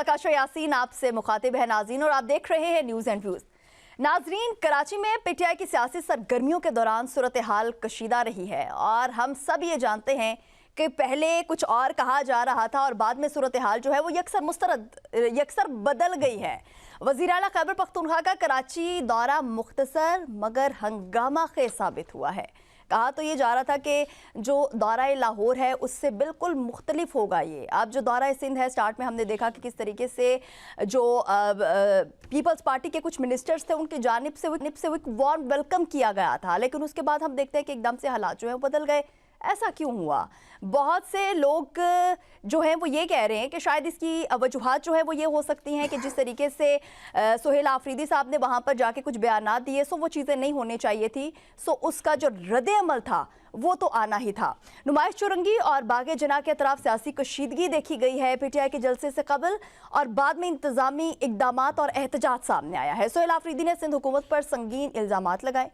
काशा यासीन आपसे मुखातिब है नाज़रीन, और आप देख रहे हैं न्यूज़ एंड व्यूज़। नाज़रीन, कराची में पीटीआई की सियासी सरगर्मियों के दौरान सूरत हाल कशीदा रही है और हम सब ये जानते हैं कि पहले कुछ और कहा जा रहा था और बाद में सूरत हाल जो है वो यकसर बदल गई है। वज़ीर आला खैबर पख्तूनख्वा का कराची दौरा मुख्तसर मगर हंगामा खेज साबित हुआ है। कहा तो ये जा रहा था कि जो दौरा लाहौर है उससे बिल्कुल मुख्तलिफ होगा ये। अब जो दौरा सिंध है, स्टार्ट में हमने देखा कि किस तरीके से जो पीपल्स पार्टी के कुछ मिनिस्टर्स थे उनकी जानिब से एक वार्म वेलकम किया गया था, लेकिन उसके बाद हम देखते हैं कि एकदम से हालात जो है वो बदल गए। ऐसा क्यों हुआ? बहुत से लोग जो हैं वो ये कह रहे हैं कि शायद इसकी वजूहात जो है वो ये हो सकती हैं कि जिस तरीके से सुहेल आफरीदी साहब ने वहाँ पर जाके कुछ बयानात दिए, सो वो चीज़ें नहीं होनी चाहिए थी, सो उसका जो रद्द अमल था वो तो आना ही था। नुमाइश चुरंगी और बागे जना के तरफ सियासी कशीदगी देखी गई है पीटीआई के जलसे से कबल, और बाद में इंतजामी इकदामात और एहतजाज सामने आया है। सुहेल आफरीदी ने सिंध हुकूमत पर संगीन इल्ज़ामात लगाए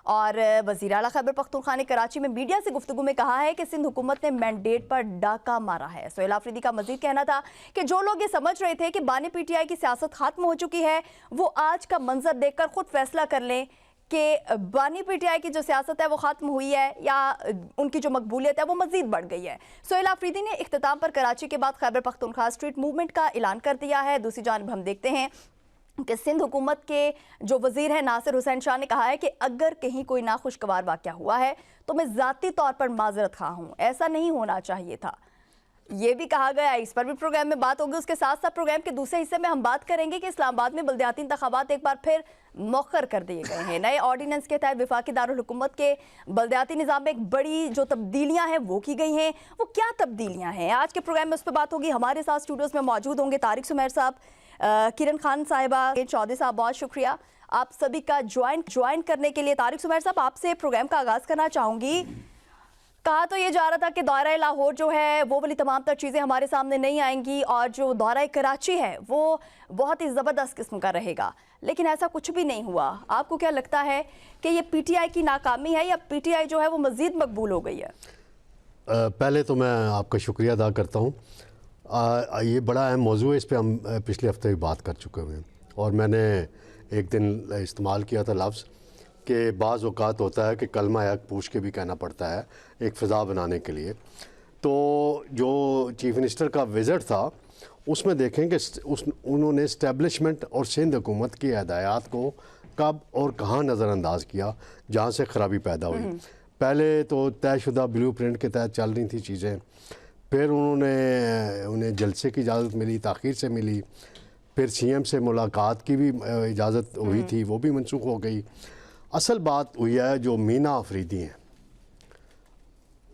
और वज़ीर आला खैबर पख्तूनख्वा ने कराची में मीडिया से गुफ्तगू में कहा है कि सिंध हुकूमत ने मैंडेट पर डाका मारा है। सुहेल आफरीदी का मजीद कहना था कि जो लोग ये समझ रहे थे कि बानी पीटीआई की सियासत खत्म हो चुकी है, वो आज का मंजर देखकर खुद फैसला कर लें कि बानी पीटीआई की जो सियासत है वो ख़त्म हुई है या उनकी जो मकबूलियत है वो मज़ीद बढ़ गई है। सुहेल आफरीदी ने इख्तिताम पर कराची के बाद खैबर पख्तूनख्वा स्ट्रीट मूवमेंट का ऐलान कर दिया है। दूसरी जानिब हम देखते हैं कि सिंध हुकूमत के जो वज़ीर हैं नासिर हुसैन शाह ने कहा है कि अगर कहीं कोई नाखुशगवार वाक़या हुआ है तो मैं ज़ाती तौर पर माजरत खा हूँ, ऐसा नहीं होना चाहिए था। ये भी कहा गया, इस पर भी प्रोग्राम में बात होगी। उसके साथ साथ प्रोग्राम के दूसरे हिस्से में हम बात करेंगे कि इस्लामाबाद में बल्दियाती इंतखाबात एक बार फिर मौखर कर दिए गए हैं। नए ऑर्डिनेंस के तहत वफाकी दारुल हुकूमत के बल्दियाती निज़ाम में एक बड़ी जो तब्दीलियाँ हैं वो की गई हैं। वो क्या तब्दीलियाँ हैं, आज के प्रोग्राम में उस पर बात होगी। हमारे साथ स्टूडियोज़ में मौजूद होंगे तारिक सुमेर साहब, किरण खान साहिबा, चौधरी साहब, बहुत शुक्रिया आप सभी का ज्वाइन करने के लिए। तारिक सुमेर साहब, आपसे प्रोग्राम का आगाज़ करना चाहूँगी। कहा तो ये जा रहा था कि दौरा लाहौर जो है वो वाली तमाम तर चीज़ें हमारे सामने नहीं आएंगी और जो दौरा कराची है वो बहुत ही ज़बरदस्त किस्म का रहेगा, लेकिन ऐसा कुछ भी नहीं हुआ। आपको क्या लगता है कि ये पीटीआई की नाकामी है या पीटीआई जो है वो मज़ीद मकबूल हो गई है? पहले तो मैं आपका शुक्रिया अदा करता हूँ। ये बड़ा अहम मौजू है, इस पर हम पिछले हफ्ते भी बात कर चुके हुए हैं और मैंने एक दिन इस्तेमाल किया था लफ्ज़ कि बाज़ औक़ात होता है कि कलमा हक पूछ के भी कहना पड़ता है एक फ़िज़ा बनाने के लिए। तो जो चीफ़ मिनिस्टर का विज़िट था उसमें देखें कि उन्होंने इस्टेब्लिशमेंट और सिंध हुकूमत की हिदायत को कब और कहाँ नज़रअंदाज किया जहाँ से ख़राबी पैदा हुई। पहले तो तयशुदा ब्लू प्रिंट के तहत चल रही थी चीज़ें, फिर उन्हें जलसे की इजाज़त मिली, ताख़ीर से मिली, फिर सीएम से मुलाकात की भी इजाज़त हुई थी, वो भी मनसूख हो गई। असल बात हुई है जो मीना आफरीदी हैं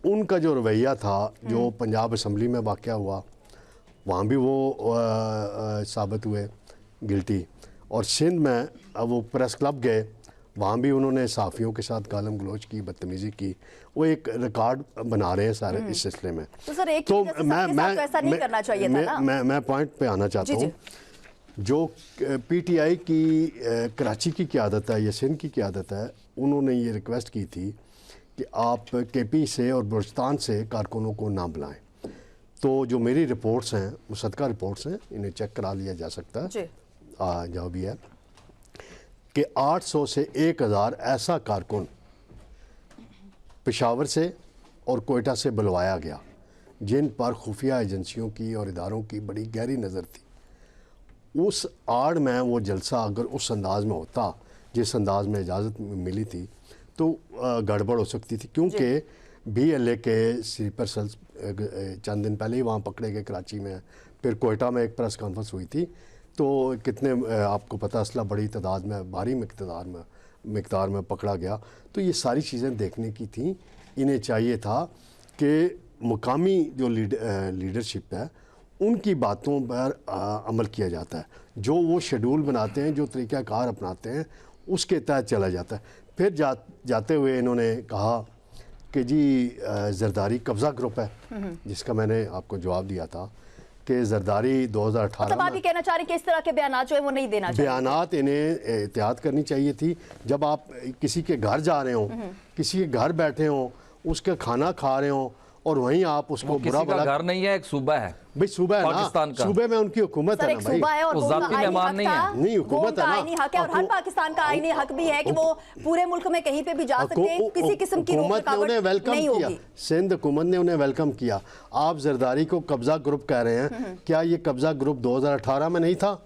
उनका जो रवैया था, जो पंजाब असम्बली में वाक़या हुआ वहाँ भी वो साबित हुए गिल्टी, और सिंध में अब वो प्रेस क्लब गए, वहाँ भी उन्होंने सहाफ़ियों के साथ गालम गलोच की, बदतमीज़ी की। वो एक रिकॉर्ड बना रहे हैं सारे इस सिलसिले में। तो सर एक तो मैं पॉइंट पे आना चाहता हूँ। जो पीटीआई की कराची की क़यादत है या सिंध की क़यादत है, उन्होंने ये रिक्वेस्ट की थी कि आप केपी से और बलूचिस्तान से कारकुनों को ना बुलाएं। तो जो मेरी रिपोर्ट्स हैं, मुसद्दका रिपोर्ट्स हैं, इन्हें चेक करा लिया जा सकता है जो भी है, कि 800 से 1000 ऐसा कारकुन पेशावर से और कोयटा से बुलवाया गया जिन पर खुफिया एजेंसियों की और इदारों की बड़ी गहरी नज़र थी। उस आड़ में वो जलसा अगर उस अंदाज में होता जिस अंदाज में इजाज़त मिली थी तो गड़बड़ हो सकती थी, क्योंकि BLA के स्लीपर सेल्स चंद दिन पहले ही वहाँ पकड़े गए कराची में। फिर कोयटा में एक प्रेस कॉन्फ्रेंस हुई थी, तो कितने आपको पता असला बड़ी तादाद में, भारी मिकदार में पकड़ा गया। तो ये सारी चीज़ें देखने की थी। इन्हें चाहिए था कि मुकामी जो लीडरशिप है उनकी बातों पर अमल किया जाता है, जो वो शेड्यूल बनाते हैं, जो तरीक़ाकार अपनाते हैं उसके तहत चला जाता है। फिर जाते हुए इन्होंने कहा कि जी जरदारी कब्ज़ा ग्रुप है, जिसका मैंने आपको जवाब दिया था कि जरदारी 2018 मतलब आप ये कहना चाह रहे हैं कि इस तरह के बयानात जो है वो नहीं देना चाहिए। बयानात इन्हें एहतियात करनी चाहिए थी। जब आप किसी के घर जा रहे हो, किसी के घर बैठे हो, उसका खाना खा रहे हो اور وہیں آپ اس کو برا کسی کا بھلا گھر نہیں ہے، ایک صوبہ ہے بھائی صوبہ ہے پاکستان نا، کا۔ صوبے میں ان کی حکومت سر ہے ایک نا بھائی، صوبہ ہے اور وہ وہ ان ذاتی کا آئینی مہمان حق نہیں تھا، ہے۔ نہیں، وہ حکومت ان کا ہے نا۔ آئینی حق ہے اور ہر پاکستان کا آئینی حق بھی ہے کہ وہ پورے ملک میں کہیں پہ بھی جا سکتے ہیں، کسی قسم کی روک حکومت نے انہیں رکاوٹ ویلکم نہیں کیا، ہوگی۔ سندھ حکومت نے انہیں ویلکم کیا۔ آپ زرداری کو قبضہ گروپ کہہ رہے ہیں، کیا یہ قبضہ گروپ 2018 میں نہیں تھا؟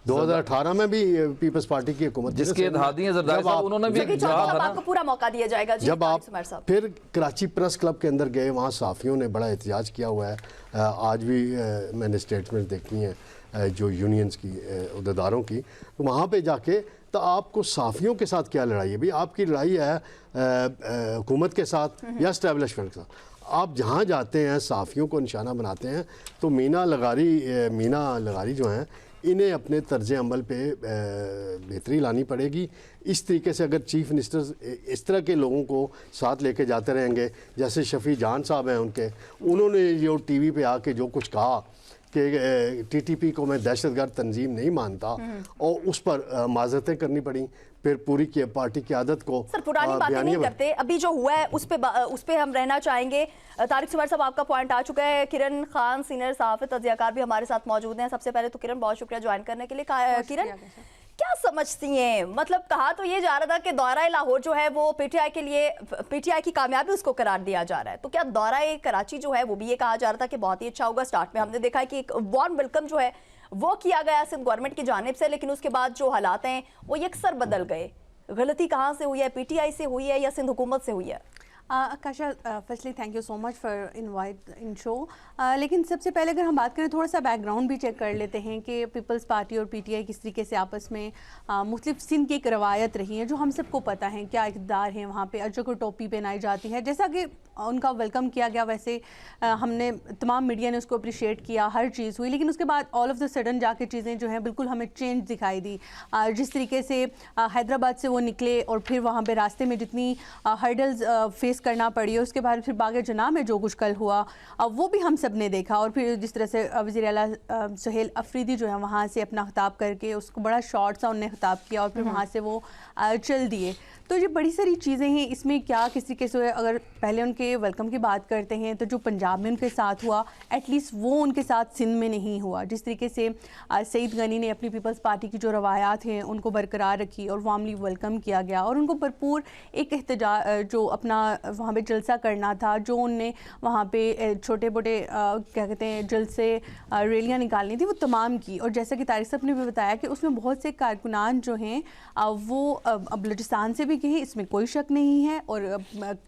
2018 میں بھی پیپلز پارٹی کی حکومت جس کے اتحادی ہیں زرداری صاحب، انہوں نے بھی جبھی ایک چودھری کہا صاحب تھا آپ کو پورا موقع دیا جائے گا۔ جی جب آپ طارق سمیر صاحب، پھر کراچی پریس کلب کے اندر گئے، وہاں صحافیوں نے بڑا احتجاج کیا ہوا ہے، آج بھی میں نے سٹیٹمنٹ دیکھی ہیں جو یونینز کی عہدیداروں کی، وہاں پہ جا کے تو آپ کو صحافیوں کے ساتھ کیا لڑائی ہے؟ بھئی آپ کی لڑائی ہے حکومت کے ساتھ یا اسٹیبلشمنٹ کے ساتھ؟ آپ جہاں جاتے ہیں صحافیوں کو نشانہ بناتے ہیں، تو مینا لغاری جو ہیں انہیں اپنے طرز عمل پہ بہتری لانی پڑے گی۔ اس طریقے سے اگر چیف منسٹر اس طرح کے لوگوں کو ساتھ لے کے جاتے رہیں گے، جیسے شفیع جان صاحب ہیں انہوں نے جو ٹی وی پہ آ کے جو کچھ کہا کہ ٹی ٹی پی کو میں دہشت گرد تنظیم نہیں مانتا، اور اس پر معذرتیں کرنی پڑیں، پھر پوری پارٹی قیادت کو سر پرانی باتیں نہیں کرتے، ابھی جو ہوا ہے اس پہ ہم رہنا چاہیں گے۔ طارق سمیر صاحب آپ کا پوائنٹ آ چکا ہے، کرن خان سینئر صحافی تجزیہ کار بھی ہمارے ساتھ موجود ہیں۔ سب سے پہلے تو کرن بہت شکریہ جوائن کرنے کے لیے۔ کرن کیا سمجھتی ہیں، مطلب کہا تو یہ جا رہا تھا کہ دورہ لاہور جو ہے وہ پی ٹی آئی کے لیے، پی ٹی آئی کی کامیابی اس کو قرار دیا جا رہا ہے، تو کیا دورہ کراچی جو ہے وہ بھی یہ کہا جا رہا تھا کہ بہت ہی اچھا ہوگا؟ سٹارٹ میں ہم نے دیکھا ہے کہ ایک وارم ویلکم جو ہے وہ کیا گیا سندھ گورنمنٹ کی جانب سے، لیکن اس کے بعد جو حالات ہیں وہ یکسر بدل گئے۔ غلطی کہاں سے ہوئی ہے؟ پی ٹی آئی سے ہوئی ہے یا سندھ حکومت سے ہوئی ہے؟ Akasha firstly thank you so much for invite in show. لیکن سب سے پہلے اگر ہم بات کریں، تھوڑا سا بیک گراؤنڈ بھی چیک کر لیتے ہیں کہ پیپلز پارٹی اور پی ٹی آئی کس طریقے سے آپس میں مختلف سندھ کی ایک روایت رہی ہے جو ہم سب کو پتہ ہے، کیا اقتدار ہیں وہاں پہ، اجر کو ٹوپی پہنائی جاتی ہے، جیسا کہ ان کا ویلکم کیا گیا ویسے ہم نے تمام میڈیا نے اس کو اپریشیٹ کیا، ہر چیز ہوئی، لیکن اس کے بعد آل آف دا سڈن جا کے چیزیں جو ہیں بالکل ہمیں چینج دکھائی دی۔ جس طریقے سے حیدرآباد سے وہ نکلے اور پھر وہاں پہ راستے میں جتنی ہرڈلز فیس کرنا پڑی، اس کے بعد پھر باغ جناح میں جو کچھ کل ہوا وہ بھی ہم سب نے دیکھا، اور پھر جس طرح سے وزیر اعلیٰ سہیل افریدی جو ہے وہاں سے اپنا خطاب کر کے اس کو بڑا شارٹ سا انہوں نے خطاب کیا اور پھر وہاں سے وہ چل دیے۔ تو یہ بڑی ساری چیزیں ہیں اس میں، کیا کس طریقے سے اگر پہلے ان کے ویلکم کی بات کرتے ہیں تو جو پنجاب میں ان کے ساتھ ہوا ایٹ لیسٹ وہ ان کے ساتھ سندھ میں نہیں ہوا۔ جس طریقے سے سعید غنی نے اپنی پیپلز پارٹی کی جو روایات ہیں ان کو برقرار رکھی اور وارملی ویلکم کیا گیا، اور ان کو بھرپور ایک احتجاج جو اپنا وہاں پہ جلسہ کرنا تھا، جو ان نے وہاں پہ چھوٹے موٹے کیا کہتے ہیں جلسے ریلیاں نکالنی تھی، وہ تمام کی۔ اور جیسا کہ طارق صاحب نے بھی بتایا کہ اس میں بہت سے کارکنان جو ہیں وہ بلوچستان سے بھی گئے، اس میں کوئی شک نہیں ہے، اور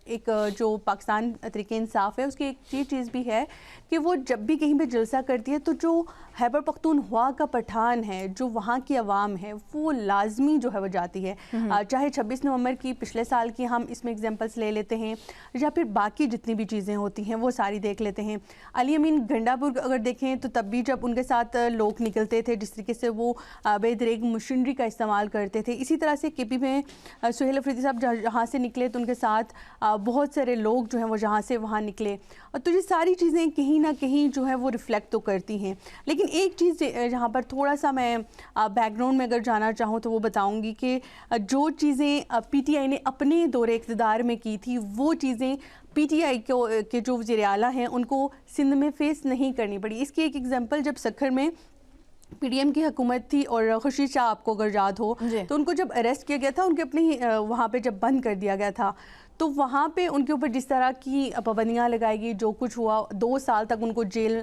ایک جو پاکستان تحریک انصاف ہے اس کی ایک یہ چیز بھی ہے کہ وہ جب بھی کہیں پہ جلسہ کرتی ہے تو جو خیبر پختونخوا کا پٹھان ہے، جو وہاں کی عوام ہے، وہ لازمی جو ہے وہ جاتی ہے، چاہے 26 نومبر کی پچھلے سال کی ہم اس میں اگزامپلس لے لیتے ہیں یا پھر باقی جتنی بھی چیزیں ہوتی ہیں وہ ساری دیکھ لیتے ہیں۔ علی امین گنڈاپور اگر دیکھیں تو تب بھی جب ان کے ساتھ لوگ نکلتے تھے جس طریقے سے وہ بے دریغ مشینری کا استعمال کرتے تھے، اسی طرح سے کے پی میں سہیل افریدی صاحب جہاں سے نکلے تو ان کے ساتھ بہت سارے لوگ جو ہیں وہ جہاں سے وہاں نکلے، تو یہ ساری چیزیں کہیں نہ کہیں جو ہے وہ ریفلیکٹ تو کرتی ہیں۔ لیکن ایک چیز جہاں پر تھوڑا سا میں بیک گراؤنڈ میں اگر جانا چاہوں تو وہ بتاؤں گی کہ جو چیزیں پی ٹی آئی نے اپنے دور اقتدار میں کی تھی وہ چیزیں پی ٹی آئی کے جو وزیر اعلیٰ ہیں ان کو سندھ میں فیس نہیں کرنی پڑی۔ اس کی ایک ایگزامپل جب سکھر میں پی ڈی ایم کی حکومت تھی اور خورشید شاہ آپ کو اگر یاد ہو تو ان کو جب اریسٹ کیا گیا تھا، ان کے اپنی وہاں پہ جب بند کر دیا گیا تھا تو وہاں پہ ان کے اوپر جس طرح کی پابندیاں لگائی گئی، جو کچھ ہوا 2 سال تک ان کو جیل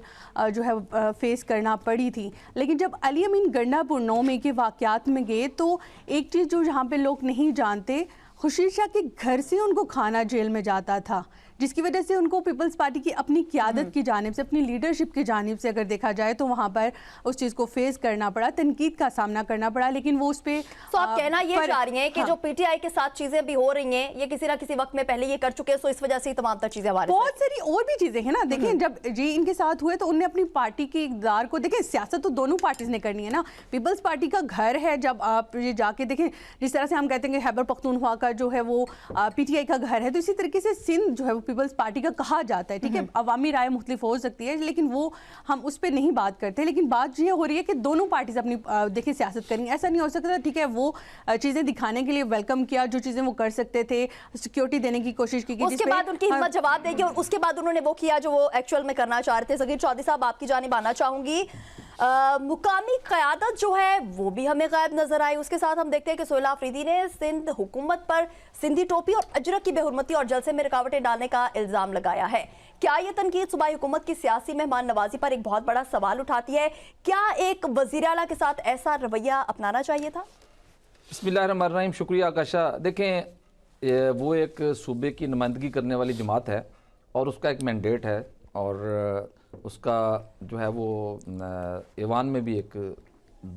جو ہے فیس کرنا پڑی تھی۔ لیکن جب علی امین گنڈاپور 9 مئی کے واقعات میں گئے تو ایک چیز جو یہاں پہ لوگ نہیں جانتے، خورشید شاہ کے گھر سے ان کو کھانا جیل میں جاتا تھا، جس کی وجہ سے ان کو پیپلز پارٹی کی اپنی قیادت کی جانب سے، اپنی لیڈرشپ کی جانب سے اگر دیکھا جائے تو وہاں پر اس چیز کو فیس کرنا پڑا، تنقید کا سامنا کرنا پڑا، لیکن وہ اس پہ تو آپ کہنا یہ چاہ رہی ہیں کہ جو پی ٹی آئی کے ساتھ چیزیں بھی ہو رہی ہیں یہ کسی نہ کسی وقت میں پہلے یہ کر چکے ہیں، سو اس وجہ سے تمام تر چیزیں ہمارے بہت ساری اور بھی چیزیں ہیں نا۔ دیکھیں جب جی ان کے ساتھ ہوئے تو ان نے اپنی پارٹی کے اقتدار کو، دیکھیں سیاست تو دونوں پارٹیز نے کرنی ہے نا، پیپلز پارٹی کا گھر ہے، جب آپ یہ جا کے دیکھیں جس طرح سے ہم کہتے ہیں کہ خیبر پختونخوا کا جو ہے وہ پی ٹی آئی کا گھر ہے، تو اسی طریقے سے سندھ جو ہے وہ پیپلز پارٹی کا کہا جاتا ہے, ٹھیک ہے, عوامی رائے مختلف ہو سکتی ہے لیکن وہ ہم اس پہ نہیں بات کرتے, لیکن بات یہ ہو رہی ہے کہ دونوں پارٹیز اپنی دیکھیں سیاست کریں. ایسا نہیں ہو سکتا, ٹھیک ہے, وہ چیزیں دکھانے کے لیے ویلکم کیا جو چیزیں وہ کر سکتے تھے, سیکیورٹی دینے کی کوشش کی, اس کے بعد ان کی ہمت جواب دے گی, اور اس کے بعد انہوں نے وہ کیا جو وہ ایکچوئل میں کرنا چاہ رہے تھے. ذکیر چودھری صاحب آپ کی جانب آنا چاہوں گی. مقامی قیادت جو ہے وہ بھی ہمیں غائب نظر آئی. اس کے ساتھ ہم دیکھتے ہیں کہ سہیل آفریدی نے سندھ حکومت پر سندھی ٹوپی اور اجرک کی بے حرمتی اور جلسے میں رکاوٹیں ڈالنے کا الزام لگایا ہے. کیا یہ تنقید صوبائی حکومت کی سیاسی مہمان نوازی پر ایک بہت بڑا سوال اٹھاتی ہے؟ کیا ایک وزیر اعلیٰ کے ساتھ ایسا رویہ اپنانا چاہیے تھا؟ بسم اللہ الرحمن الرحیم. شکریہ آکاشا. دیکھیں وہ ایک صوبے کی نمائندگی کرنے والی جماعت ہے اور اس کا ایک مینڈیٹ ہے, اور اس کا جو ہے وہ ایوان میں بھی ایک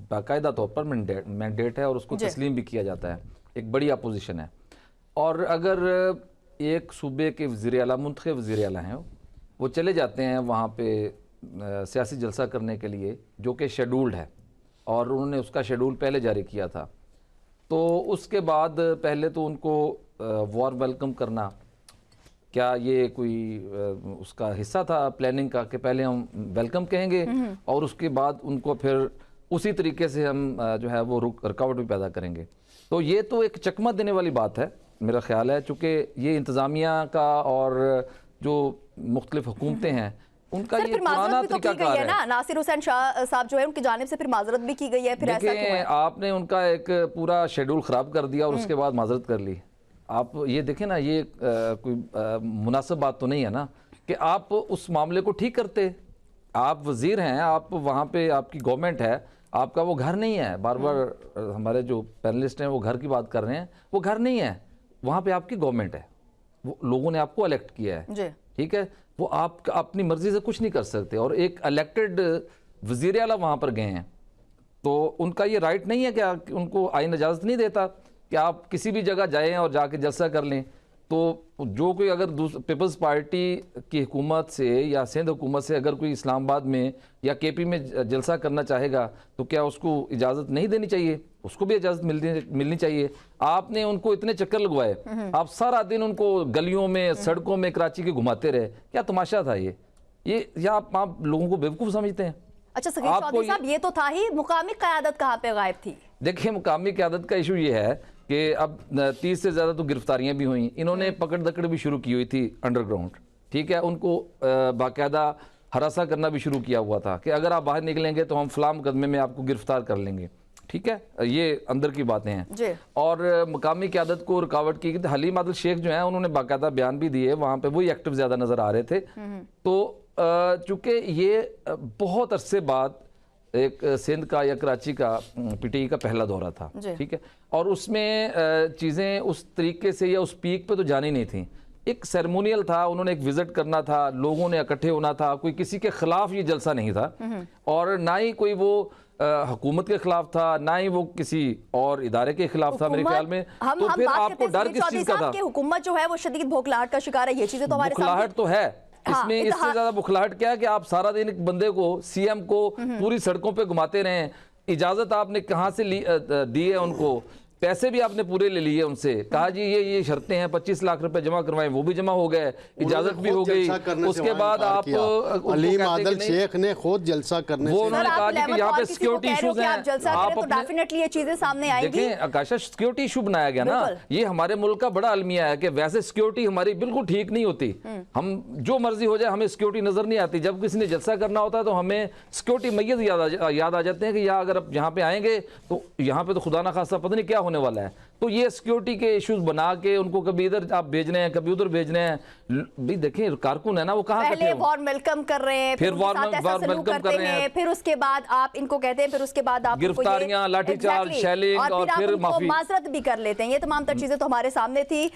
باقاعدہ طور پر مینڈیٹ ہے اور اس کو تسلیم بھی کیا جاتا ہے. ایک بڑی اپوزیشن ہے, اور اگر ایک صوبے کے وزیر اعلیٰ, منتخب وزیر اعلیٰ ہیں, وہ چلے جاتے ہیں وہاں پہ سیاسی جلسہ کرنے کے لیے جو کہ شیڈولڈ ہے, اور انہوں نے اس کا شیڈول پہلے جاری کیا تھا, تو اس کے بعد پہلے تو ان کو وار ویلکم کرنا, کیا یہ کوئی اس کا حصہ تھا پلاننگ کا کہ پہلے ہم ویلکم کہیں گے اور اس کے بعد ان کو پھر اسی طریقے سے ہم جو ہے وہ رکاوٹ بھی پیدا کریں گے؟ تو یہ تو ایک چکمہ دینے والی بات ہے میرا خیال ہے, چونکہ یہ انتظامیہ کا اور جو مختلف حکومتیں ہیں ان کا یہ پرانا طریقہ کار ہے. ناصر حسین شاہ صاحب جو ہے ان کی جانب سے پھر معذرت بھی کی گئی ہے. پھر ایسا کیوں ہے؟ آپ نے ان کا ایک پورا شیڈول خراب کر دیا اور اس کے بعد معذرت کر لی. آپ یہ دیکھیں نا, یہ کوئی مناسب بات تو نہیں ہے نا کہ آپ اس معاملے کو ٹھیک کرتے. آپ وزیر ہیں, آپ وہاں پہ آپ کی گورنمنٹ ہے, آپ کا وہ گھر نہیں ہے. بار بار ہمارے جو پینلسٹ ہیں وہ گھر کی بات کر رہے ہیں, وہ گھر نہیں ہے, وہاں پہ آپ کی گورنمنٹ ہے, وہ لوگوں نے آپ کو الیکٹ کیا ہے, ٹھیک ہے, وہ آپ اپنی مرضی سے کچھ نہیں کر سکتے. اور ایک الیکٹڈ وزیر اعلیٰ وہاں پر گئے ہیں, تو ان کا یہ رائٹ نہیں ہے کہ ان کو آئین اجازت نہیں دیتا کہ آپ کسی بھی جگہ جائیں اور جا کے جلسہ کر لیں. تو جو کوئی اگر پیپلز پارٹی کی حکومت سے یا سندھ حکومت سے اگر کوئی اسلام آباد میں یا کے پی میں جلسہ کرنا چاہے گا تو کیا اس کو اجازت نہیں دینی چاہیے؟ اس کو بھی اجازت ملنی چاہیے. آپ نے ان کو اتنے چکر لگوائے, آپ سارا دن ان کو گلیوں میں سڑکوں میں کراچی کے گھماتے رہے, کیا تماشا تھا یہ یا آپ لوگوں کو بیوقوف سمجھتے ہیں؟ اچھا ذکیر چودھری صاحب, یہ تو تھا ہی, مقامی قیادت کہاں پہ غائب تھی؟ دیکھیں مقامی قیادت کا ایشو یہ ہے کہ اب 30 سے زیادہ تو گرفتاریاں بھی ہوئیں, انہوں نے پکڑ دکڑ بھی شروع کی ہوئی تھی انڈر گراؤنڈ, ٹھیک ہے, ان کو باقاعدہ ہراساں کرنا بھی شروع کیا ہوا تھا کہ اگر آپ باہر نکلیں گے تو ہم فلاں مقدمے میں آپ کو گرفتار کر لیں گے, ٹھیک ہے, یہ اندر کی باتیں ہیں. اور مقامی قیادت کو رکاوٹ کی. حلیم عادل شیخ جو ہیں انہوں نے باقاعدہ بیان بھی دیے, وہاں پہ وہی ایکٹیو زیادہ نظر آ رہے تھے. تو چونکہ یہ بہت عرصے بعد ایک سندھ کا یا کراچی کا پی ٹی آئی کا پہلا دورہ تھا, ٹھیک ہے, اور اس میں چیزیں اس طریقے سے یا اس پیک پہ تو جانی نہیں تھیں. ایک سیرمونیل تھا, انہوں نے ایک وزٹ کرنا تھا, لوگوں نے اکٹھے ہونا تھا, کوئی کسی کے خلاف یہ جلسہ نہیں تھا, اور نہ ہی کوئی وہ حکومت کے خلاف تھا, نہ ہی وہ کسی اور ادارے کے خلاف تھا میرے خیال میں. تو پھر آپ کو ڈر کس چیز کا تھا؟ حکومت جو ہے وہ شدید بھوکلاہٹ کا شکار ہے, یہ چیزیں تو ہمارے سامنے. بھوکلاہٹ تو ہے, اس میں اس سے زیادہ بخلاہٹ کیا ہے کہ آپ سارا دن ایک بندے کو, سی ایم کو پوری سڑکوں پہ گھماتے رہے. اجازت آپ نے کہاں سے دی ہے ان کو؟ پیسے بھی آپ نے پورے لے لیے ان سے, کہا جی یہ شرطیں ہیں, 25 لاکھ روپے جمع کروائیں, وہ بھی جمع ہو گئے, اجازت بھی ہو گئی. اس کے بعد آپ حلیم عادل شیخ نے خود جلسہ کرنے سے, وہ انہوں نے کہا جی کہ یہاں پہ سیکیورٹی ایشوز ہیں, آپ ڈیفینیٹلی یہ چیزیں سامنے آئیں گی. دیکھیں آکاشا, سیکیورٹی ایشو بنایا گیا نا, یہ ہمارے ملک کا بڑا المیہ ہے کہ ویسے سیکیورٹی ہماری بالکل ٹھیک نہیں ہوتی. ہم جو مرضی ہو جائے ہمیں سیکیورٹی نظر نہیں آتی. جب کسی نے جلسہ کرنا ہوتا ہے تو ہمیں سیکیورٹی میز یاد آ جاتے ہیں کہ اگر آپ یہاں پہ آئیں گے تو یہاں پہ تو خدا نہ خواستہ پتہ نہیں کیا ہونے والا ہے. تو یہ سیکیورٹی کے ایشوز بنا کے ان کو کبھی ادھر آپ بھیجنے ہیں, کبھی ادھر بھیجنے ہیں. بھی دیکھیں کارکن ہے نا, وہ کہاں پہلے وار ویلکم کر رہے ہیں, پھر وار ویلکم کر رہے ہیں, پھر اس کے بعد آپ ان کو کہتے ہیں, پھر اس کے بعد آپ گرفتاریاں, لاٹھی چارج, شیلنگ, اور پھر معذرت بھی کر لیتے ہیں. یہ تمام تر چیزیں تو ہمارے سامنے تھی.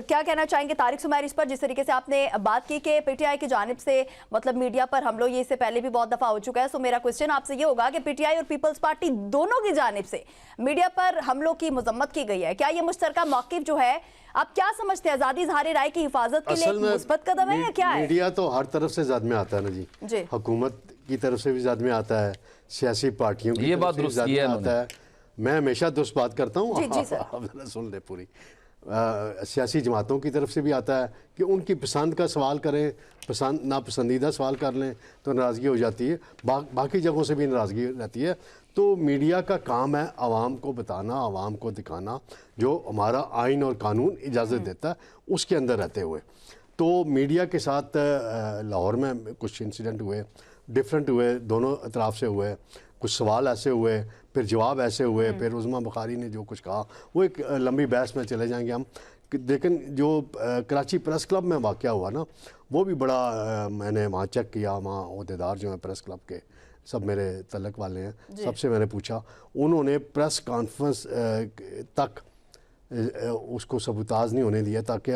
کیا کہنا چاہیں گے طارق سمیر اس پر, جس طریقے سے آپ نے بات کی کہ پی ٹی آئی کی جانب سے مطلب میڈیا پر حملوں, یہ اس سے پہلے بھی بہت دفعہ ہو چکا ہے. سو میرا کوسچن آپ سے یہ ہوگا کہ پی ٹی آئی اور پیپلز پارٹی دونوں کی جانب سے میڈیا پر حملوں کی مذمت کی گئی ہے, کیا یہ مشترکہ موقف جو ہے آپ کیا سمجھتے ہیں اذادی اظہار رائے کی حفاظت کے لیے ایک مثبت قدم ہے یا کیا ہے؟ میڈیا تو ہر طرف سے زد میں آتا ہے نا جی, حکومت کی طرف سے بھی زد میں آتا ہے, سیاسی پارٹیوں کی طرف سے بھی زد میں آتا ہے. میں ہمیشہ درست بات کرتا ہوں, آپ ذرا سن لیں پوری. سیاسی جماعتوں کی طرف سے بھی آتا ہے کہ ان کی پسند کا سوال کریں، ناپسندیدہ سوال کر لیں تو ناراضگی ہو جاتی ہے، باقی جگہوں سے بھی ناراضگی رہتی ہے۔ تو میڈیا کا کام ہے عوام کو بتانا، عوام کو دکھانا، جو ہمارا آئین اور قانون اجازت دیتا ہے اس کے اندر رہتے ہوئے۔ تو میڈیا کے ساتھ لاہور میں کچھ انسیڈنٹ ہوئے، ڈیفرنٹ ہوئے، دونوں اطراف سے ہوئے، کچھ سوال ایسے ہوئے، پھر جواب ایسے ہوئے، پھر عظمیٰ بخاری نے جو کچھ کہا وہ ایک لمبی بحث میں چلے جائیں گے ہم۔ لیکن جو کراچی پریس کلب میں واقعہ ہوا نا، وہ بھی بڑا میں نے وہاں چیک کیا، وہاں عہدیدار جو ہیں پریس کلب کے سب میرے تعلق والے ہیں، سب سے میں نے پوچھا، انہوں نے پریس کانفرنس تک اس کو سبوتاژ نہیں ہونے دیا، تاکہ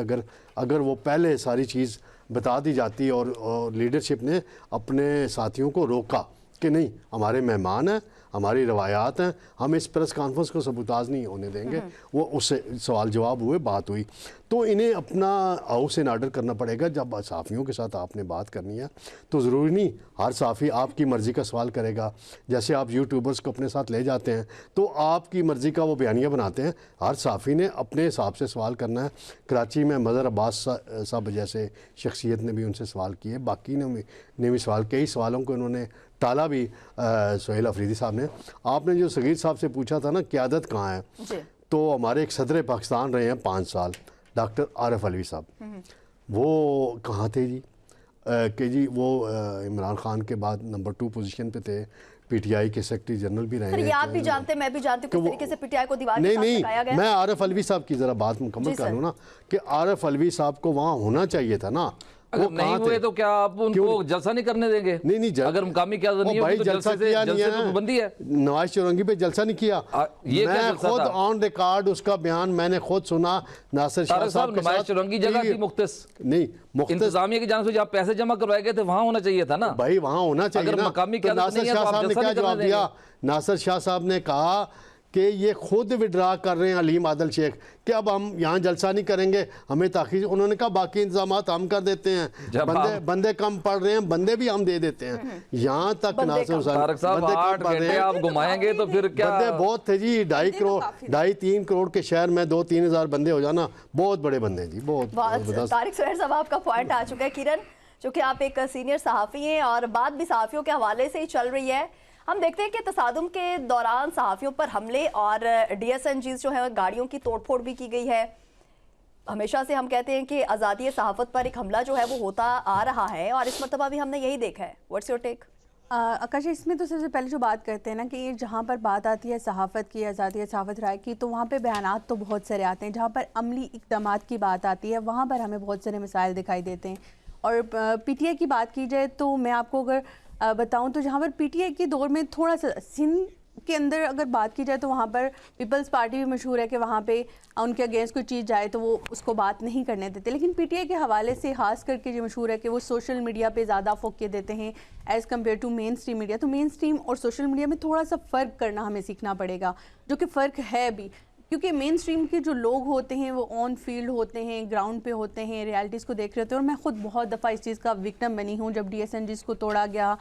اگر وہ پہلے ساری چیز بتا دی جاتی اور لیڈرشپ نے اپنے ساتھیوں کو روکا کہ نہیں ہمارے مہمان ہیں، ہماری روایات ہیں، ہم اس پریس کانفرنس کو سبوتاژ نہیں ہونے دیں گے، وہ اس سے سوال جواب ہوئے، بات ہوئی۔ تو انہیں اپنا ہاؤس ان آرڈر کرنا پڑے گا۔ جب صحافیوں کے ساتھ آپ نے بات کرنی ہے تو ضروری نہیں ہر صحافی آپ کی مرضی کا سوال کرے گا۔ جیسے آپ یوٹیوبرز کو اپنے ساتھ لے جاتے ہیں تو آپ کی مرضی کا وہ بیانیہ بناتے ہیں، ہر صحافی نے اپنے حساب سے سوال کرنا ہے۔ کراچی میں مظہر عباس صاحب جیسے شخصیت نے بھی ان سے سوال کیے، باقی نے بھی سوال، کئی سوالوں کو انہوں نے ٹالا بھی۔ سہیل افریدی صاحب نے، آپ نے جو صغیر صاحب سے پوچھا تھا نا قیادت کہاں ہے، تو ہمارے ایک صدر پاکستان رہے ہیں 5 سال، ڈاکٹر عارف علوی صاحب، وہ کہاں تھے جی؟ کہ جی وہ عمران خان کے بعد نمبر 2 پوزیشن پہ تھے، پی ٹی آئی کے سیکرٹری جنرل بھی رہے ہیں۔ یہ آپ بھی جانتے ہیں، میں بھی جانتی ہوں کس طریقے سے پی ٹی آئی کو دیوار کے ساتھ لگایا گیا۔ میں عارف علوی صاحب کی ذرا بات مکمل کر لوں نا، کہ عارف علوی صاحب کو وہاں ہونا چاہیے تھا نا، اگر نہیں ہوئے تو کیا آپ ان کو جلسہ نہیں کرنے دیں گے؟ نہیں، اگر مقامی قیادت نہیں ہوگی تو جلسے سے پابندی ہے۔ نواز چورنگی پہ جلسہ نہیں کیا، میں خود آن ریکارڈ اس کا بیان میں نے خود سنا ناصر شاہ صاحب کے ساتھ۔ نواز چورنگی جگہ تھی مختص، نہیں مختص انتظامیہ کی جانب سے جہاں پیسے جمع کروائے گئے تھے وہاں ہونا چاہیے تھا نا بھائی، وہاں ہونا چاہیے نا۔ اگر مقامی قیادت ناصر نہیں ہے شاہ تو آپ صاحب نے جلسہ کیا نہیں جواب کرنے دیں دیا؟ گے۔ ناصر شاہ صاحب نے کہا کہ یہ خود وڈرا کر رہے ہیں علیم عادل شیخ کہ اب ہم یہاں جلسہ نہیں کریں گے، ہمیں تاخیر۔ انہوں نے کہا باقی انتظامات ہم کر دیتے ہیں، بندے کم پڑھ رہے ہیں، بندے بھی ہم دے دیتے ہیں۔ یہاں تک ناصر طارق صاحب 8 گھنٹے آپ گھمائیں گے تو پھر کیا؟ بندے بہت تھے جی، 2.5-3 کروڑ کے شہر میں 2-3 ہزار بندے ہو جانا بہت بڑے بندے ہیں جی، بہت زبردست۔ طارق سہیل صاحب آپ کا پوائنٹ آ چکا ہے۔ کرن، چونکہ آپ ایک سینئر صحافی ہیں اور بات بھی صحافیوں کے حوالے سے ہی چل رہی ہے، ہم دیکھتے ہیں کہ تصادم کے دوران صحافیوں پر حملے اور ڈی ایس این جیز جو ہیں گاڑیوں کی توڑ پھوڑ بھی کی گئی ہے۔ ہمیشہ سے ہم کہتے ہیں کہ آزادی صحافت پر ایک حملہ جو ہے وہ ہوتا آ رہا ہے، اور اس مرتبہ بھی ہم نے یہی دیکھا ہے۔ What's your take? آکاش، اس میں تو سب سے پہلے جو بات کرتے ہیں نا کہ جہاں پر بات آتی ہے صحافت کی، آزادی صحافت رائے کی، تو وہاں پہ بیانات تو بہت سارے آتے ہیں۔ جہاں پر عملی اقدامات کی بات آتی ہے وہاں پر ہمیں بہت سارے مسائل دکھائی دیتے ہیں۔ اور پی ٹی آئی کی بات کی جائے تو میں آپ کو اگر بتاؤں تو جہاں پر پی ٹی آئی کے دور میں تھوڑا سا سندھ کے اندر اگر بات کی جائے تو وہاں پر پیپلز پارٹی بھی مشہور ہے کہ وہاں پہ ان کے اگینسٹ کوئی چیز جائے تو وہ اس کو بات نہیں کرنے دیتے، لیکن پی ٹی آئی کے حوالے سے خاص کر کے یہ مشہور ہے کہ وہ سوشل میڈیا پہ زیادہ فوکس دیتے ہیں as compare to main stream media. تو مین اسٹریم اور سوشل میڈیا میں تھوڑا سا فرق کرنا ہمیں سیکھنا پڑے گا، جو کہ فرق ہے بھی، کیونکہ مین اسٹریم کے جو لوگ ہوتے ہیں وہ آن فیلڈ ہوتے ہیں، گراؤنڈ پہ ہوتے ہیں، ریالٹیز کو دیکھ رہے ہوتے ہیں۔ اور میں خود بہت دفعہ اس چیز کا وکٹم بنی ہوں، جب ڈی ایس این جیز کو توڑا گیا،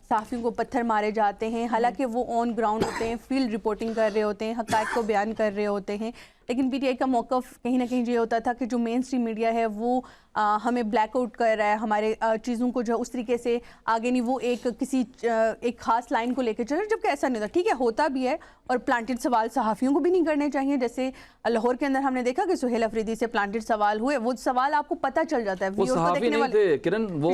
صحافیوں کو پتھر مارے جاتے ہیں، حالانکہ وہ آن گراؤنڈ ہوتے ہیں، فیلڈ رپورٹنگ کر رہے ہوتے ہیں، حقائق کو بیان کر رہے ہوتے ہیں۔ لیکن پی ٹی آئی کا موقف کہیں نہ کہیں یہ ہوتا تھا کہ جو مین اسٹریم میڈیا ہے وہ ہمیں بلیک آؤٹ کر رہا ہے، ہمارے چیزوں کو جو اس طریقے سے آگے نہیں، وہ ایک خاص لائن کو لے کے چل رہا ہے، جبکہ ایسا نہیں ہوتا۔ ٹھیک ہے، ہوتا بھی ہے، اور پلانٹڈ سوال صحافیوں کو بھی نہیں کرنے چاہیے۔ جیسے لاہور کے اندر ہم نے دیکھا کہ سہیل افریدی سے پلانٹڈ سوال ہوئے، وہ سوال آپ کو پتہ چل جاتا ہے، ویڈیوز کو دیکھنے والے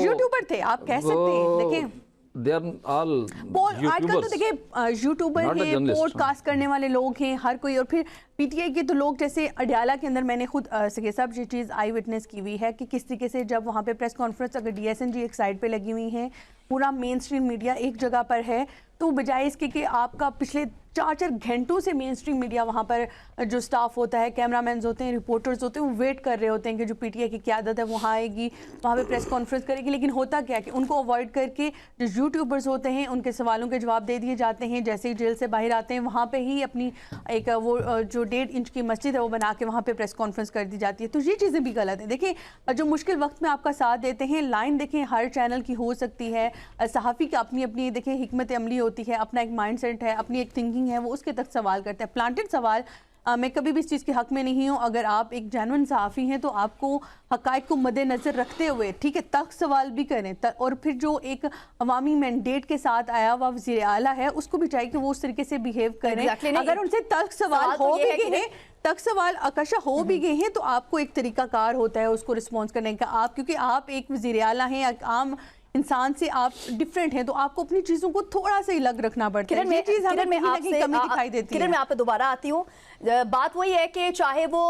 یوٹیوبر تھے، آپ کہہ سکتے ہیں۔ دیکھیں آج کل تو دیکھیں یوٹیوبر ہیں، پوڈ کاسٹ کرنے والے لوگ ہیں، ہر کوئی۔ اور پھر پی ٹی آئی کے تو لوگ، جیسے اڈیالہ کے اندر میں نے خود سگے صاحب یہ چیز آئی وٹنس کی ہوئی ہے کہ کس طریقے سے جب وہاں پہ پریس کانفرنس، اگر ڈی ایس این جی ایک سائڈ پہ لگی ہوئی ہیں، پورا مین اسٹریم میڈیا ایک جگہ پر ہے، تو بجائے اس کے کہ آپ کا پچھلے 4 گھنٹوں سے مین اسٹریم میڈیا وہاں پر جو سٹاف ہوتا ہے، کیمرہ مینز ہوتے ہیں، رپورٹرز ہوتے ہیں، وہ ویٹ کر رہے ہوتے ہیں کہ جو پی ٹی آئی کی قیادت ہے وہاں آئے گی، وہاں پہ پریس کانفرنس کرے گی۔ لیکن ہوتا کیا کہ ان کو اوائڈ کر کے جو یوٹیوبرز ہوتے ہیں ان کے سوالوں کے جواب دے دیے جاتے ہیں، جیسے ہی جیل سے باہر آتے ہیں وہاں پہ ہی اپنی ایک وہ جو 1.5 انچ کی مسجد ہے وہ بنا کے وہاں پہ پریس کانفرنس کر دی جاتی ہے۔ تو یہ چیزیں بھی غلط ہیں۔ دیکھیں، جو مشکل وقت میں آپ کا ساتھ دیتے ہیں، لائن دیکھیں ہر چینل کی ہو سکتی ہے، صحافی کی اپنی دیکھیں حکمت عملی ہوتی ہے، اپنا ایک مائنڈ سیٹ ہے، اپنی ایک تھنکنگ ہے، وہ اس کے تک سوال کرتے ہیں۔ پلانٹڈ سوال मैं कभी भी इस चीज़ के हक में नहीं हूँ। अगर आप एक जेन्युइन सहाफ़ी हैं तो आपको हक़ाइक़ को मद्देनज़र रखते हुए, ठीक है, तख्त सवाल भी करें, और फिर जो एक अवामी मैंडेट के साथ आया हुआ वज़ीर आला है उसको भी चाहिए कि वो उस तरीके से बिहेव करें। अगर उनसे तख्त सवाल हो भी गए हैं, तख्त सवाल आकाशा हो भी गए हैं, तो आपको एक तरीक़ाकार होता है उसको रिस्पॉन्स करने का। आप क्योंकि आप एक वज़ीर आला हैं, एक आम इंसान से आप डिफरेंट हैं, तो आपको अपनी चीज़ों को थोड़ा सा अलग रखना पड़ता है। ये चीज़ हमें कहीं ना कहीं कमी दिखाई देती है। किरण, मैं आप पे दोबारा आती हूँ। बात वही है कि चाहे वो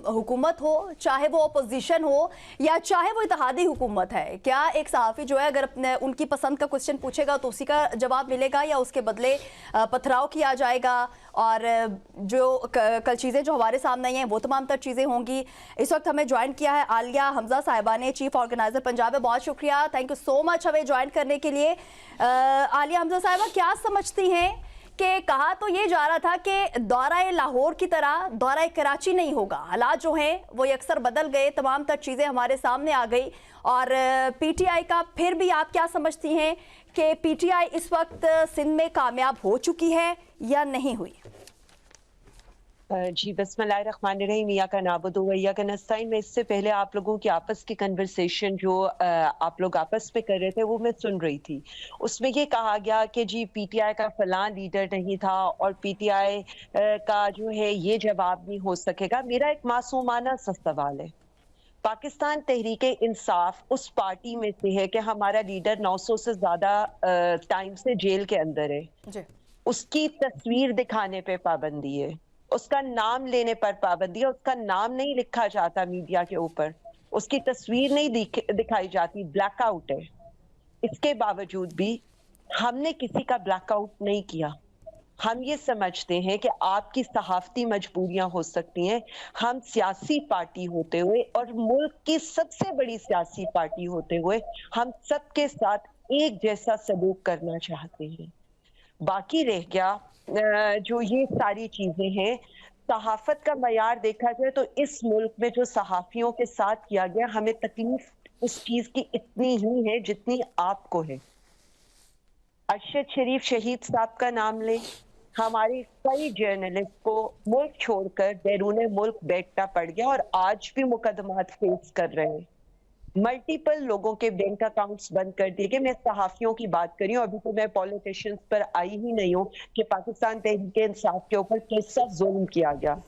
हुकूमत हो, चाहे वो अपोजिशन हो, या चाहे वो इत्तेहादी हुकूमत है, क्या एक सहाफ़ी जो है अगर अपने उनकी पसंद का क्वेश्चन पूछेगा तो उसी का जवाब मिलेगा, या उसके बदले पथराव किया जाएगा? और जो कल चीज़ें जो हमारे सामने आई हैं वो तमाम तर चीज़ें होंगी। इस वक्त हमें ज्वाइन किया है आलिया हमजा साहिबा ने, चीफ ऑर्गेनाइजर पंजाब है। बहुत शुक्रिया, थैंक यू सो मच हमें ज्वाइन करने के लिए। आलिया हमजा साहिबा, क्या समझती हैं कि कहा तो ये जा रहा था कि दौरा लाहौर की तरह दौरा कराची नहीं होगा, हालात जो हैं वो अक्सर बदल गए, तमाम तर चीज़ें हमारे सामने आ गई, और पीटीआई का फिर भी आप क्या समझती हैं कि पीटीआई इस वक्त सिंध में कामयाब हो चुकी है या नहीं हुई? जी बिस्मिल्लाहिर्रहमानिर्रहीम, या का नाबुदु व इय्याका नस्ताईन। मैं इससे पहले आप लोगों की आपस की कन्वर्सेशन जो आप लोग आपस में कर रहे थे वो मैं सुन रही थी। उसमें ये कहा गया कि जी पीटीआई का फलां लीडर नहीं था और पीटीआई का जो है ये जवाब नहीं हो सकेगा। मेरा एक मासूमाना सा सवाल है, पाकिस्तान तहरीके इंसाफ उस पार्टी में से है कि हमारा लीडर 900 से ज्यादा टाइम से जेल के अंदर है, उसकी तस्वीर दिखाने पे पाबंदी है, उसका नाम लेने पर पाबंदी है, उसका नाम नहीं लिखा जाता मीडिया के ऊपर, उसकी तस्वीर नहीं दिखाई जाती, ब्लैकआउट है। इसके बावजूद भी हमने किसी का ब्लैकआउट नहीं किया। हम ये समझते हैं कि आपकी सहाफती मजबूरियां हो सकती हैं, हम सियासी पार्टी होते हुए और मुल्क की सबसे बड़ी सियासी पार्टी होते हुए हम सबके साथ एक जैसा सलूक करना चाहते हैं। बाकी रह गया जो ये सारी चीजें हैं, सहाफत का मयार देखा जाए तो इस मुल्क में जो सहाफियों के साथ किया गया, हमें तकलीफ उस चीज की इतनी ही है जितनी आपको है। अरशद शरीफ शहीद साहब का नाम लें, हमारे कई जर्नलिस्ट को मुल्क छोड़कर बैरून मुल्क बैठना पड़ गया और आज भी मुकदमात फेस कर रहे हैं। मल्टीपल लोगों के बैंक अकाउंट्स बंद कर दिए गए। मैं सहाफियों की बात करी हूँ, अभी तो मैं पॉलिटिशियंस पर आई ही नहीं हूँ कि पाकिस्तान तहरीक इंसाफ के ऊपर कैसा जुल्म किया गया।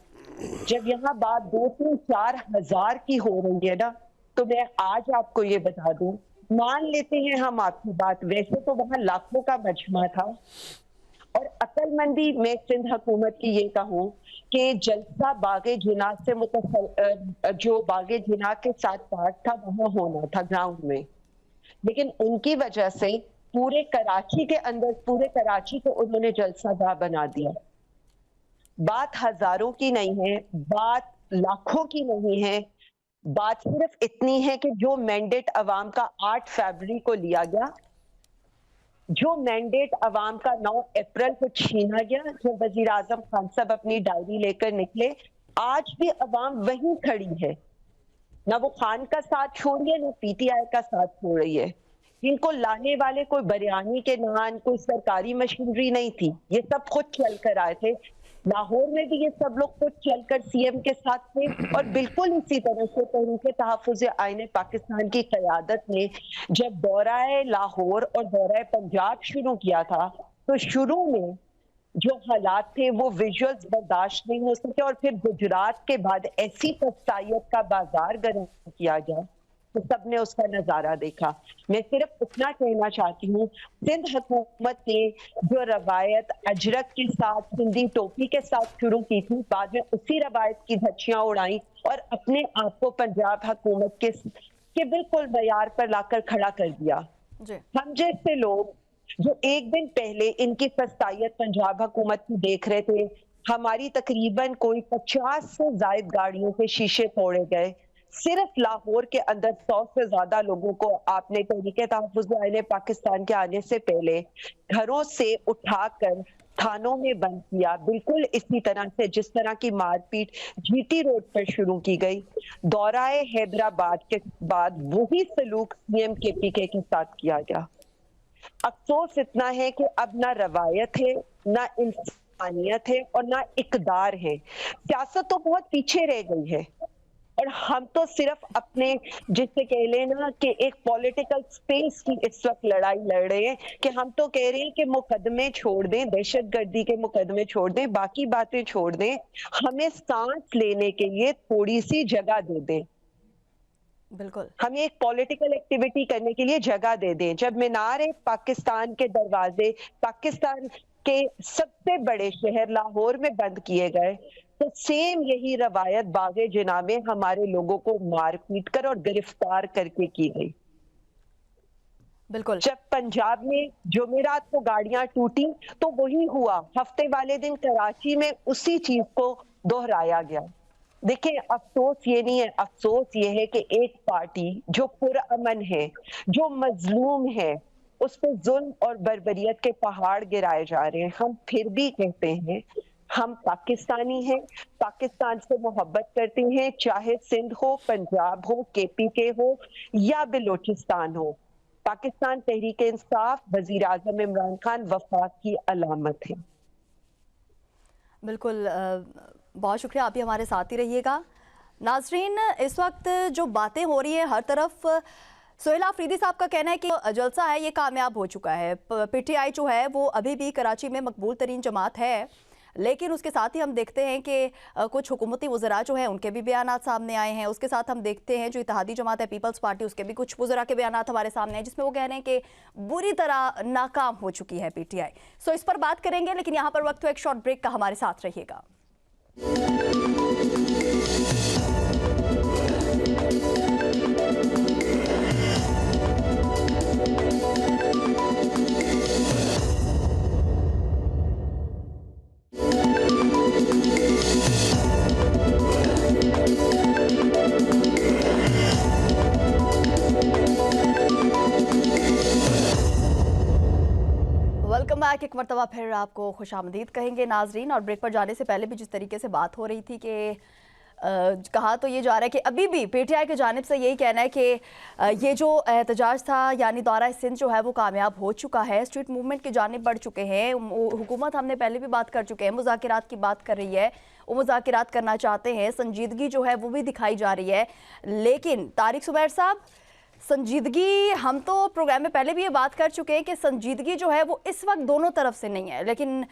जब यहाँ बात 2-3-4 हजार की हो रही है ना, तो मैं आज आपको ये बता दूं, मान लेते हैं हम आपकी बात, वैसे तो वहां लाखों का मजमा था और अक्लमंदी में सिंध हुकूमत की ये कहूँ कि जलसा बागे जिना से जो बागे जिना के साथ पार्ट था वहां होना था ग्राउंड में, लेकिन उनकी वजह से पूरे कराची के अंदर पूरे कराची को उन्होंने जलसागाह बना दिया। बात हजारों की नहीं है, बात लाखों की नहीं है, बात सिर्फ इतनी है कि जो मैंडेट अवाम का 8 फरवरी को लिया गया, जो मैंडेट अवाम का 9 अप्रैल को छीना गया, जो वजीर आजम खान साहब अपनी डायरी लेकर निकले, आज भी अवाम वहीं खड़ी है। ना वो खान का साथ छोड़ रही है, ना पीटीआई का साथ छोड़ रही है। इनको लाने वाले कोई बिरयानी के नान, कोई सरकारी मशीनरी नहीं थी, ये सब खुद चल कर आए थे। लाहौर में भी ये सब लोग खुद चलकर सीएम के साथ थे और बिल्कुल इसी तरह से तहरीक तहफ़्फ़ुज़ आईन पाकिस्तान की क़यादत ने जब दौरा लाहौर और दौरा पंजाब शुरू किया था, तो शुरू में जो हालात थे वो विजुअल्स बर्दाश्त नहीं हो सके और फिर गुजरात के बाद ऐसी फसाइयत का बाजार गर्म किया गया तो सबने उसका नजारा देखा। मैं सिर्फ उतना कहना चाहती हूँ, सिंध हुकूमत ने जो रवायत अजरक के साथ, सिंधी टोपी के साथ शुरू की थी, बाद में उसी रवायत की धज्जियां उड़ाई और अपने आप को पंजाब हुकूमत के बिल्कुल मयार पर लाकर खड़ा कर दिया। हम जैसे लोग जो एक दिन पहले इनकी फसाइयत पंजाब हुकूमत की देख रहे थे, हमारी तकरीबन कोई 50 से ज्यादा गाड़ियों के शीशे तोड़े गए। सिर्फ लाहौर के अंदर 100 से ज्यादा लोगों को आपने तहरीक तहफ़्फ़ुज़ आईन पाकिस्तान के आने से पहले घरों से उठाकर थानों में बंद किया, बिल्कुल इसी तरह से जिस तरह की मारपीट जीटी रोड पर शुरू की गई। दौराए हैदराबाद के बाद वही सलूक सीएम केपीके के साथ किया गया। अफसोस इतना है कि अब ना रवायत है, ना रूहानियत है और ना इक़दार है। सियासत तो बहुत पीछे रह गई है और हम तो सिर्फ अपने जिससे कह लेना कि एक पॉलिटिकल स्पेस की इस वक्त लड़ाई लड़ रहे हैं कि हम तो कह रहे हैं कि मुकदमे छोड़ दें, दहशतगर्दी के मुकदमे छोड़ दें, बाकी बातें छोड़ दें, हमें सांस लेने के लिए थोड़ी सी जगह दे दें, बिल्कुल हमें एक पॉलिटिकल एक्टिविटी करने के लिए जगह दे दें। जब मीनार पाकिस्तान के दरवाजे पाकिस्तान के सबसे बड़े शहर लाहौर में बंद किए गए, तो सेम यही रवायत बागे जिना में हमारे लोगों को मार पीट कर और गिरफ्तार करके की गई। बिल्कुल जब पंजाब में जुमेरात को गाड़ियां टूटी तो वही हुआ, हफ्ते वाले दिन कराची में उसी चीज को दोहराया गया। देखिए, अफसोस ये नहीं है, अफसोस ये है कि एक पार्टी जो पुरअमन है, जो मजलूम है, उस पर जुल्म और बर्बरियत के पहाड़ गिराए जा रहे हैं। हम फिर भी कहते हैं हम पाकिस्तानी हैं, पाकिस्तान से मोहब्बत करते हैं, चाहे सिंध हो, पंजाब हो, केपीके हो या बलोचिस्तान हो। पाकिस्तान तहरीक इंसाफ, वजीर आजम इमरान खान वफाक की अलामत है। बिल्कुल बहुत शुक्रिया, आप भी हमारे साथ ही रहिएगा। नाजरीन, इस वक्त जो बातें हो रही हैं हर तरफ, सोहेल आफरीदी साहब का कहना है कि जलसा है ये कामयाब हो चुका है। पीटीआई जो है वो अभी भी कराची में मकबूल तरीन जमात है, लेकिन उसके साथ ही हम देखते हैं कि कुछ हुकूमती वज़रा जो हैं उनके भी बयानात सामने आए हैं। उसके साथ हम देखते हैं जो इत्तेहादी जमात है पीपल्स पार्टी, उसके भी कुछ वज़रा के बयानात हमारे सामने हैं जिसमें वो कह रहे हैं कि बुरी तरह नाकाम हो चुकी है पीटीआई। सो इस पर बात करेंगे, लेकिन यहाँ पर वक्त हो एक शॉर्ट ब्रेक का, हमारे साथ रहिएगा। वेलकम बैक, एक मरतबा फिर आपको खुशामदीद कहेंगे नाजरीन। और ब्रेक पर जाने से पहले भी जिस तरीके से बात हो रही थी कि कहा तो ये जा रहा है कि अभी भी पीटीआई की जानिब से यही कहना है कि ये जो एहतजाज था यानी दौरा सिंध जो है वो कामयाब हो चुका है, स्ट्रीट मूवमेंट की जानिब बढ़ चुके हैं। हुकूमत, हमने पहले भी बात कर चुके हैं, मुज़ाकिरात की बात कर रही है, वो मुज़ाकिरात करना चाहते हैं, संजीदगी जो है वो भी दिखाई जा रही है। लेकिन तारिक ज़ुबैर साहब, संजीदगी, हम तो प्रोग्राम में पहले भी ये बात कर चुके हैं कि संजीदगी जो है वो इस वक्त दोनों तरफ से नहीं है, लेकिन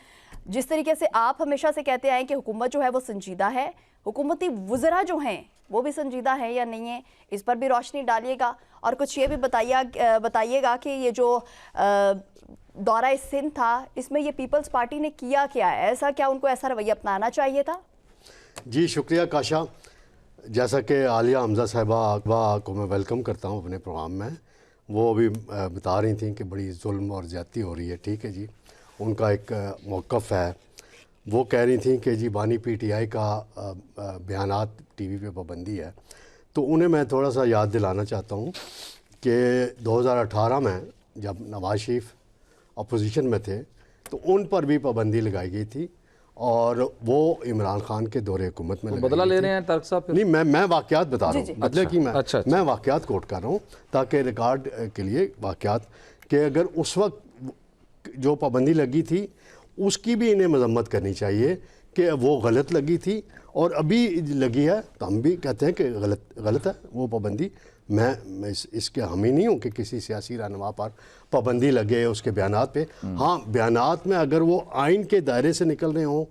जिस तरीके से आप हमेशा से कहते आए कि हुकूमत जो है वो संजीदा है, हुकूमती वज़रा जो हैं वो भी संजीदा है या नहीं है, इस पर भी रोशनी डालिएगा। और कुछ ये भी बताइएगा कि ये जो दौरा सिंध था इसमें ये पीपल्स पार्टी ने किया क्या है, ऐसा क्या उनको ऐसा रवैया अपनाना चाहिए था? जी शुक्रिया काशा। जैसा कि आलिया हमजा साहिबा को मैं वेलकम करता हूँ अपने प्रोग्राम में, वो अभी बता रही थी कि बड़ी जुल्म और ज़्यादती हो रही है। ठीक है जी, उनका एक मौक़िफ़ है। वो कह रही थी कि जी बानी पीटीआई का बयानात टीवी पे पाबंदी है, तो उन्हें मैं थोड़ा सा याद दिलाना चाहता हूँ कि 2018 में जब नवाज शरीफ अपोजिशन में थे तो उन पर भी पाबंदी लगाई गई थी और वो इमरान खान के दौरे हुकूमत में बदला ले रहे हैं तारिक साहब? नहीं, मैं वाक़यात बता रहा हूँ, बदले की मैं वाक़यात कोट कर रहा हूँ ताकि रिकॉर्ड के लिए वाक़यात कि अगर उस वक्त जो पाबंदी लगी थी उसकी भी इन्हें मजम्मत करनी चाहिए कि वो गलत लगी थी और अभी लगी है, तो हम भी कहते हैं कि गलत है वो पाबंदी। मैं इसके हामी नहीं हूँ कि किसी सियासी रहनुमा पर पाबंदी लगे उसके बयानात पे। हाँ, बयानात में अगर वो आइन के दायरे से निकल रहे हों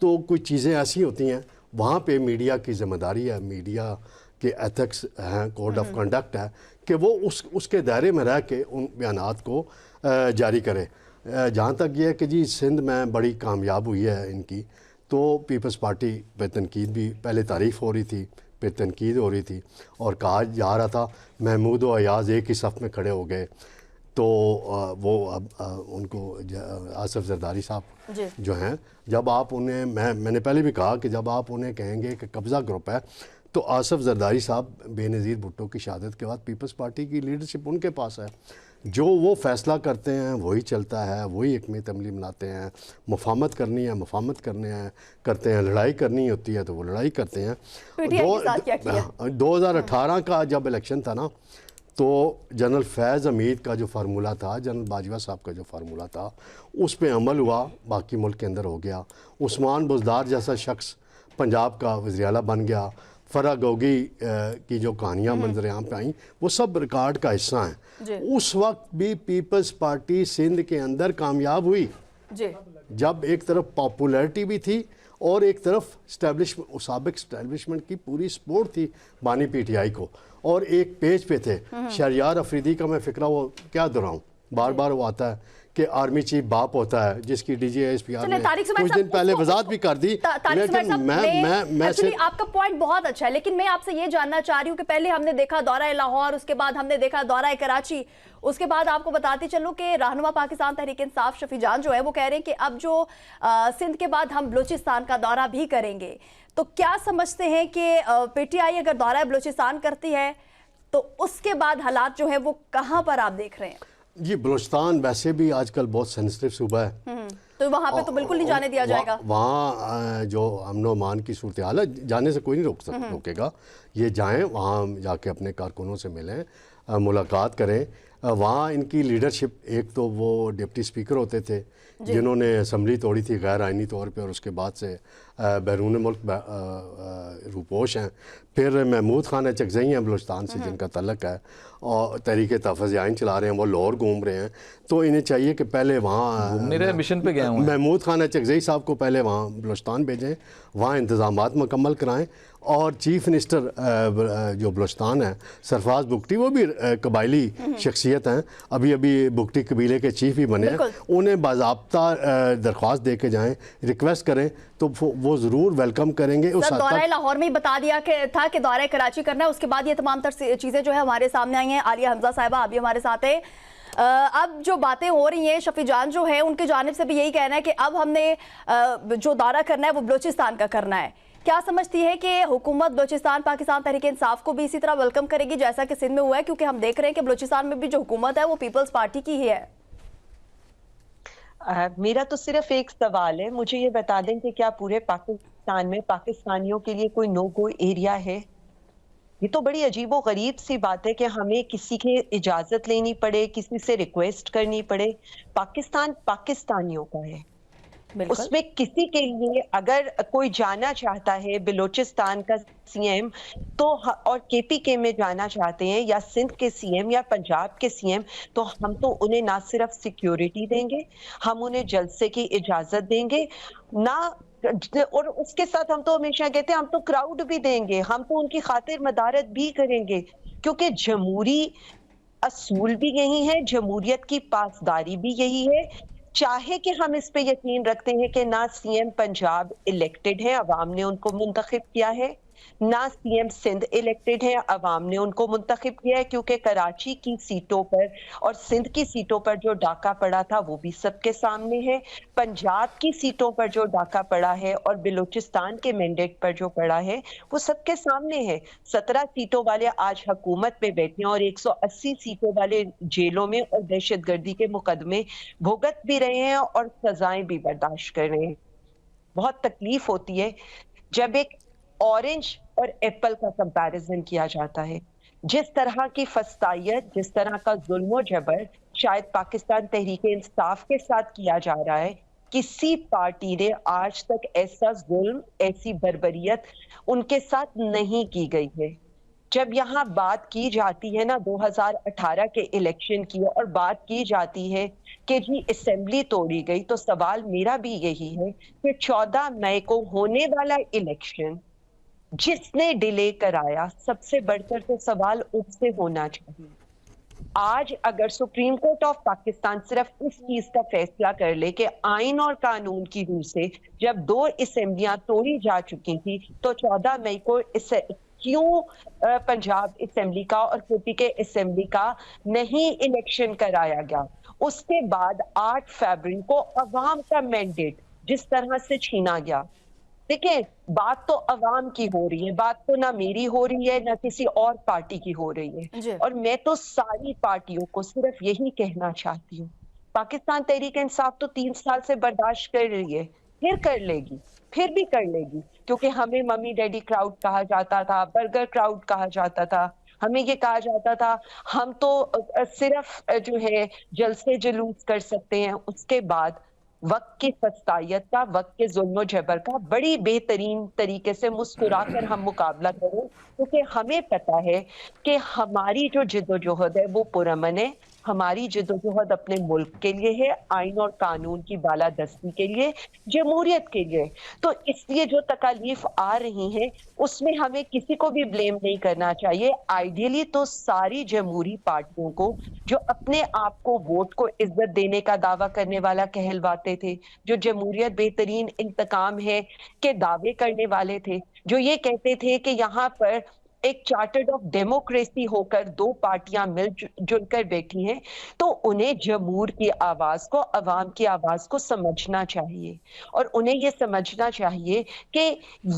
तो कोई चीज़ें ऐसी होती हैं, वहाँ पे मीडिया की ज़िम्मेदारी है, मीडिया के एथिक्स हैं, कोड ऑफ कंडक्ट है कि वो उसके दायरे में रह के उन बयानात को जारी करे। जहाँ तक ये है कि जी सिंध में बड़ी कामयाब हुई है इनकी, तो पीपल्स पार्टी पे तनकीद भी, पहले तारीफ़ हो रही थी फिर तनकीद हो रही थी और कहा जा रहा था महमूद और अयाज़ एक ही सफ़ में खड़े हो गए, तो वो अब उनको आसिफ जरदारी साहब जो हैं, जब आप उन्हें, मैंने पहले भी कहा कि जब आप उन्हें कहेंगे कि कब्ज़ा ग्रुप है, तो आसिफ जरदारी साहब बेनज़ीर भुट्टो की शहादत के बाद पीपल्स पार्टी की लीडरशिप उनके पास है, जो वो फैसला करते हैं वही चलता है, वही हिकमत अमली बनाते हैं। मुफाहमत करनी है मुफाहमत करते हैं, लड़ाई करनी होती है तो वो लड़ाई करते हैं। 2018 का जब इलेक्शन था ना, تو جنرل فیض حمید کا جو فارمولہ تھا، جنرل باجوہ صاحب کا جو فارمولہ تھا، اس پہ عمل ہوا، باقی ملک کے اندر ہو گیا. عثمان بزدار جیسا شخص پنجاب کا وزیر اعلیٰ بن گیا. فرح گوگی کی جو کہانیاں منظر عام پہ آئیں وہ سب ریکارڈ کا حصہ ہیں. اس وقت بھی پیپلز پارٹی سندھ کے اندر کامیاب ہوئی جب ایک طرف پاپولیرٹی بھی تھی اور ایک طرف سابق اسٹیبلشمنٹ کی پوری سپورٹ تھی بانی پی ٹی آئی کو، اور ایک پیج پہ تھے. شہریار افریدی کا میں فکرہ وہ کیا دہراؤں، بار بار وہ آتا ہے کہ آرمی چیف باپ ہوتا ہے، جس کی D G S P R نے کچھ دن پہلے وضاحت بھی کر دی. لیکن میں آپ کا پوائنٹ بہت اچھا ہے، لیکن میں آپ سے یہ جاننا چاہ رہی ہوں کہ پہلے ہم نے دیکھا دورہ لاہور، اس کے بعد ہم نے دیکھا دورہ کراچی، اس کے بعد آپ کو بتاتی چلوں کہ رہنما پاکستان تحریک انصاف شفیع جان جو ہے وہ کہہ رہے ہیں کہ اب جو سندھ کے بعد ہم بلوچستان کا دورہ بھی کریں گے. تو کیا سمجھتے ہیں کہ پی ٹی آئی اگر دورہ بلوچستان کرتی ہے تو اس کے بعد حالات جو ہے وہ کہاں پر آپ دیکھ رہے ہیں؟ جی بلوچستان ویسے بھی آج کل بہت سینسٹیو صوبہ ہے، تو وہاں پہ تو بالکل نہیں جانے دیا جائے گا. وہاں جو امن و امان کی صورتحال ہے، جانے سے کوئی نہیں روکے گا. یہ جائیں، وہاں جا کے اپنے کارکنوں سے ملیں، ملاقات کریں. وہاں ان کی لیڈرشپ، ایک تو وہ ڈپٹی اسپیکر ہوتے تھے جنہوں نے اسمبلی توڑی تھی غیر آئینی طور پہ، اور اس کے بعد سے بیرون ملک روپوش ہیں. پھر محمود خان چکزئی ہیں بلوچستان سے جن کا تعلق ہے، اور تحریک تحفظ آئین چلا رہے ہیں، وہ لاہور گھوم رہے ہیں. تو انہیں چاہیے کہ پہلے وہاں میرے مشن پہ گئے ہوں محمود خان چکزئی صاحب کو پہلے وہاں بلوچستان بھیجیں، وہاں انتظامات مکمل کرائیں. اور چیف منسٹر جو بلوچستان ہے سرفراز بگٹی، وہ بھی قبائلی شخصیت ہیں، ابھی بگٹی قبیلے کے چیف بھی بنے ہیں. انہیں باضابطہ درخواست دے کے جائیں، ریکویسٹ کریں تو وہ ضرور ویلکم کریں گے. دورہ لاہور میں بتا دیا تھا کہ دورہ کراچی کرنا ہے، اس کے بعد یہ تمام تر چیزیں جو ہے ہمارے سامنے آئی ہیں. عالیہ حمزہ صاحبہ آپ بھی ہمارے ساتھ ہیں. اب جو باتیں ہو رہی ہیں، شفیع جان جو ہے ان کی جانب سے بھی یہی کہنا ہے کہ اب ہم نے جو دورہ کرنا ہے وہ بلوچستان کا کرنا ہے. کیا سمجھتی ہے کہ حکومت بلوچستان پاکستان تحریک انصاف کو بھی اسی طرح ویلکم کرے گی جیسا کہ سندھ میں ہوا ہے؟ کیونکہ ہم دیکھ رہے ہیں کہ بلوچستان میں بھی جو حکومت ہے وہ پیپلز پارٹی کی ہی ہے. میرا تو صرف ایک سوال ہے، مجھے یہ بتا دیں کہ کیا پورے پاکستان میں پاکستانیوں کے لیے کوئی نو گو ایریا ہے؟ یہ تو بڑی عجیب و غریب سی بات ہے کہ ہمیں کسی کی اجازت لینی پڑے، کسی سے ریکویسٹ کرنی پڑے. پاکستان پاکستانیوں کا ہے، اس میں کسی کے لیے اگر کوئی جانا چاہتا ہے بلوچستان کا سی ایم تو، اور کے پی کے میں جانا چاہتے ہیں، یا سندھ کے سی ایم یا پنجاب کے سی ایم، تو ہم تو انہیں نہ صرف سیکیورٹی دیں گے، ہم انہیں جلسے کی اجازت دیں گے نہ، اور اس کے ساتھ ہم تو ہمیشہ کہتے ہیں ہم تو کراؤڈ بھی دیں گے، ہم تو ان کی خاطر مدارت بھی کریں گے، کیونکہ جمہوری اصول بھی یہی ہے، جمہوریت کی پاسداری بھی یہی ہے. چاہے کہ ہم اس پہ یقین رکھتے ہیں کہ نہ سی ایم پنجاب الیکٹڈ ہے، عوام نے ان کو منتخب کیا ہے، نہ سی ایم سندھ الیکٹڈ ہے، عوام نے ان کو منتخب کیا ہے، کیونکہ کراچی کی سیٹوں پر اور سندھ کی سیٹوں پر جو ڈاکہ پڑا تھا وہ بھی سب کے سامنے ہے. پنجاب کی سیٹوں پر جو ڈاکہ پڑا ہے اور بلوچستان کے مینڈیٹ پر جو پڑا ہے وہ سب کے سامنے ہے. 17 سیٹوں والے آج حکومت میں بیٹھے ہیں اور 180 سیٹوں والے جیلوں میں اور دہشت گردی کے مقدمے بھگت بھی رہے ہیں اور سزائیں بھی برداشت کر رہے ہیں. بہت تکلیف ہوتی ہے جب ایک اورنج اور ایپل کا کمپیریزن کیا جاتا ہے. جس طرح کی فسطائیت، جس طرح کا ظلم و جبر شاید پاکستان تحریک انصاف کے ساتھ کیا جا رہا ہے، کسی پارٹی نے آج تک ایسا ظلم، ایسی بربریت ان کے ساتھ نہیں کی گئی ہے. جب یہاں بات کی جاتی ہے نا 2018 کے الیکشن کی، اور بات کی جاتی ہے کہ جی اسمبلی توڑی گئی، تو سوال میرا بھی یہی ہے کہ 14 مئی کو ہونے والا الیکشن جس نے ڈیلے کرایا، سب سے بڑھ کر تو سوال اس سے ہونا چاہیے. آج اگر سپریم کورٹ آف پاکستان صرف اس چیز کا فیصلہ کر لے کہ آئین اور قانون کی روح سے جب 2 اسمبلیاں توڑی جا چکی تھی تو 14 مئی کو کیوں پنجاب اسمبلی کا اور کے پی کے اسمبلی کا نہیں الیکشن کرایا گیا. اس کے بعد 8 فروری کو عوام کا مینڈیٹ جس طرح سے چھینا گیا. دیکھیں بات تو عوام کی ہو رہی ہے، بات تو نہ میری ہو رہی ہے نہ کسی اور پارٹی کی ہو رہی ہے. اور میں تو ساری پارٹیوں کو صرف یہی کہنا چاہتی ہوں، پاکستان تحریک انصاف تو 3 سال سے برداشت کر رہی ہے، پھر کر لے گی، پھر بھی کر لے گی، کیونکہ ہمیں ممی ڈیڈی کراؤڈ کہا جاتا تھا، برگر کراؤڈ کہا جاتا تھا، हमें ये कहा जाता था हम तो सिर्फ जो है जलसे जुलूस कर सकते हैं, उसके बाद वक्त की सस्तायत का, वक्त के जुल्म जबर का बड़ी बेहतरीन तरीके से मुस्कुराकर हम मुकाबला करें, क्योंकि हमें पता है कि हमारी जो जिद्दोजहद है वो पुरअमन है, हमारी जिद्दोजहद अपने मुल्क के लिए है, आइन और कानून की बालादस्ती के लिए, जमहूरियत के लिए। तो इसलिए जो तकालीफ आ रही हैं उसमें हमें किसी को भी ब्लेम नहीं करना चाहिए। आइडियली तो सारी जमहूरी पार्टियों को जो अपने आप को वोट को इज्जत देने का दावा करने वाला कहलवाते थे, जो जमहूरियत बेहतरीन इंतकाम है के दावे करने वाले थे, जो ये कहते थे कि यहाँ पर एक चार्टर्ड ऑफ डेमोक्रेसी होकर दो पार्टियां मिलजुल कर बैठी हैं, तो उन्हें जमहूर की आवाज को, अवाम की आवाज को समझना चाहिए और उन्हें ये समझना चाहिए कि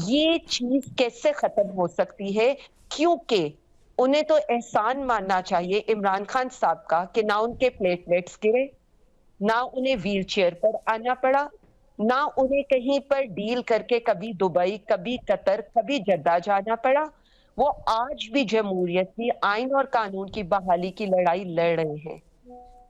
ये चीज कैसे खत्म हो सकती है, क्योंकि उन्हें तो एहसान मानना चाहिए इमरान खान साहब का कि ना उनके प्लेटलेट्स गिरे, ना उन्हें व्हील चेयर पर आना पड़ा, ना उन्हें कहीं पर डील करके कभी दुबई, कभी कतर, कभी जद्दा जाना पड़ा। वो आज भी जमहूरियत की, आइन और कानून की बहाली की लड़ाई लड़ रहे हैं।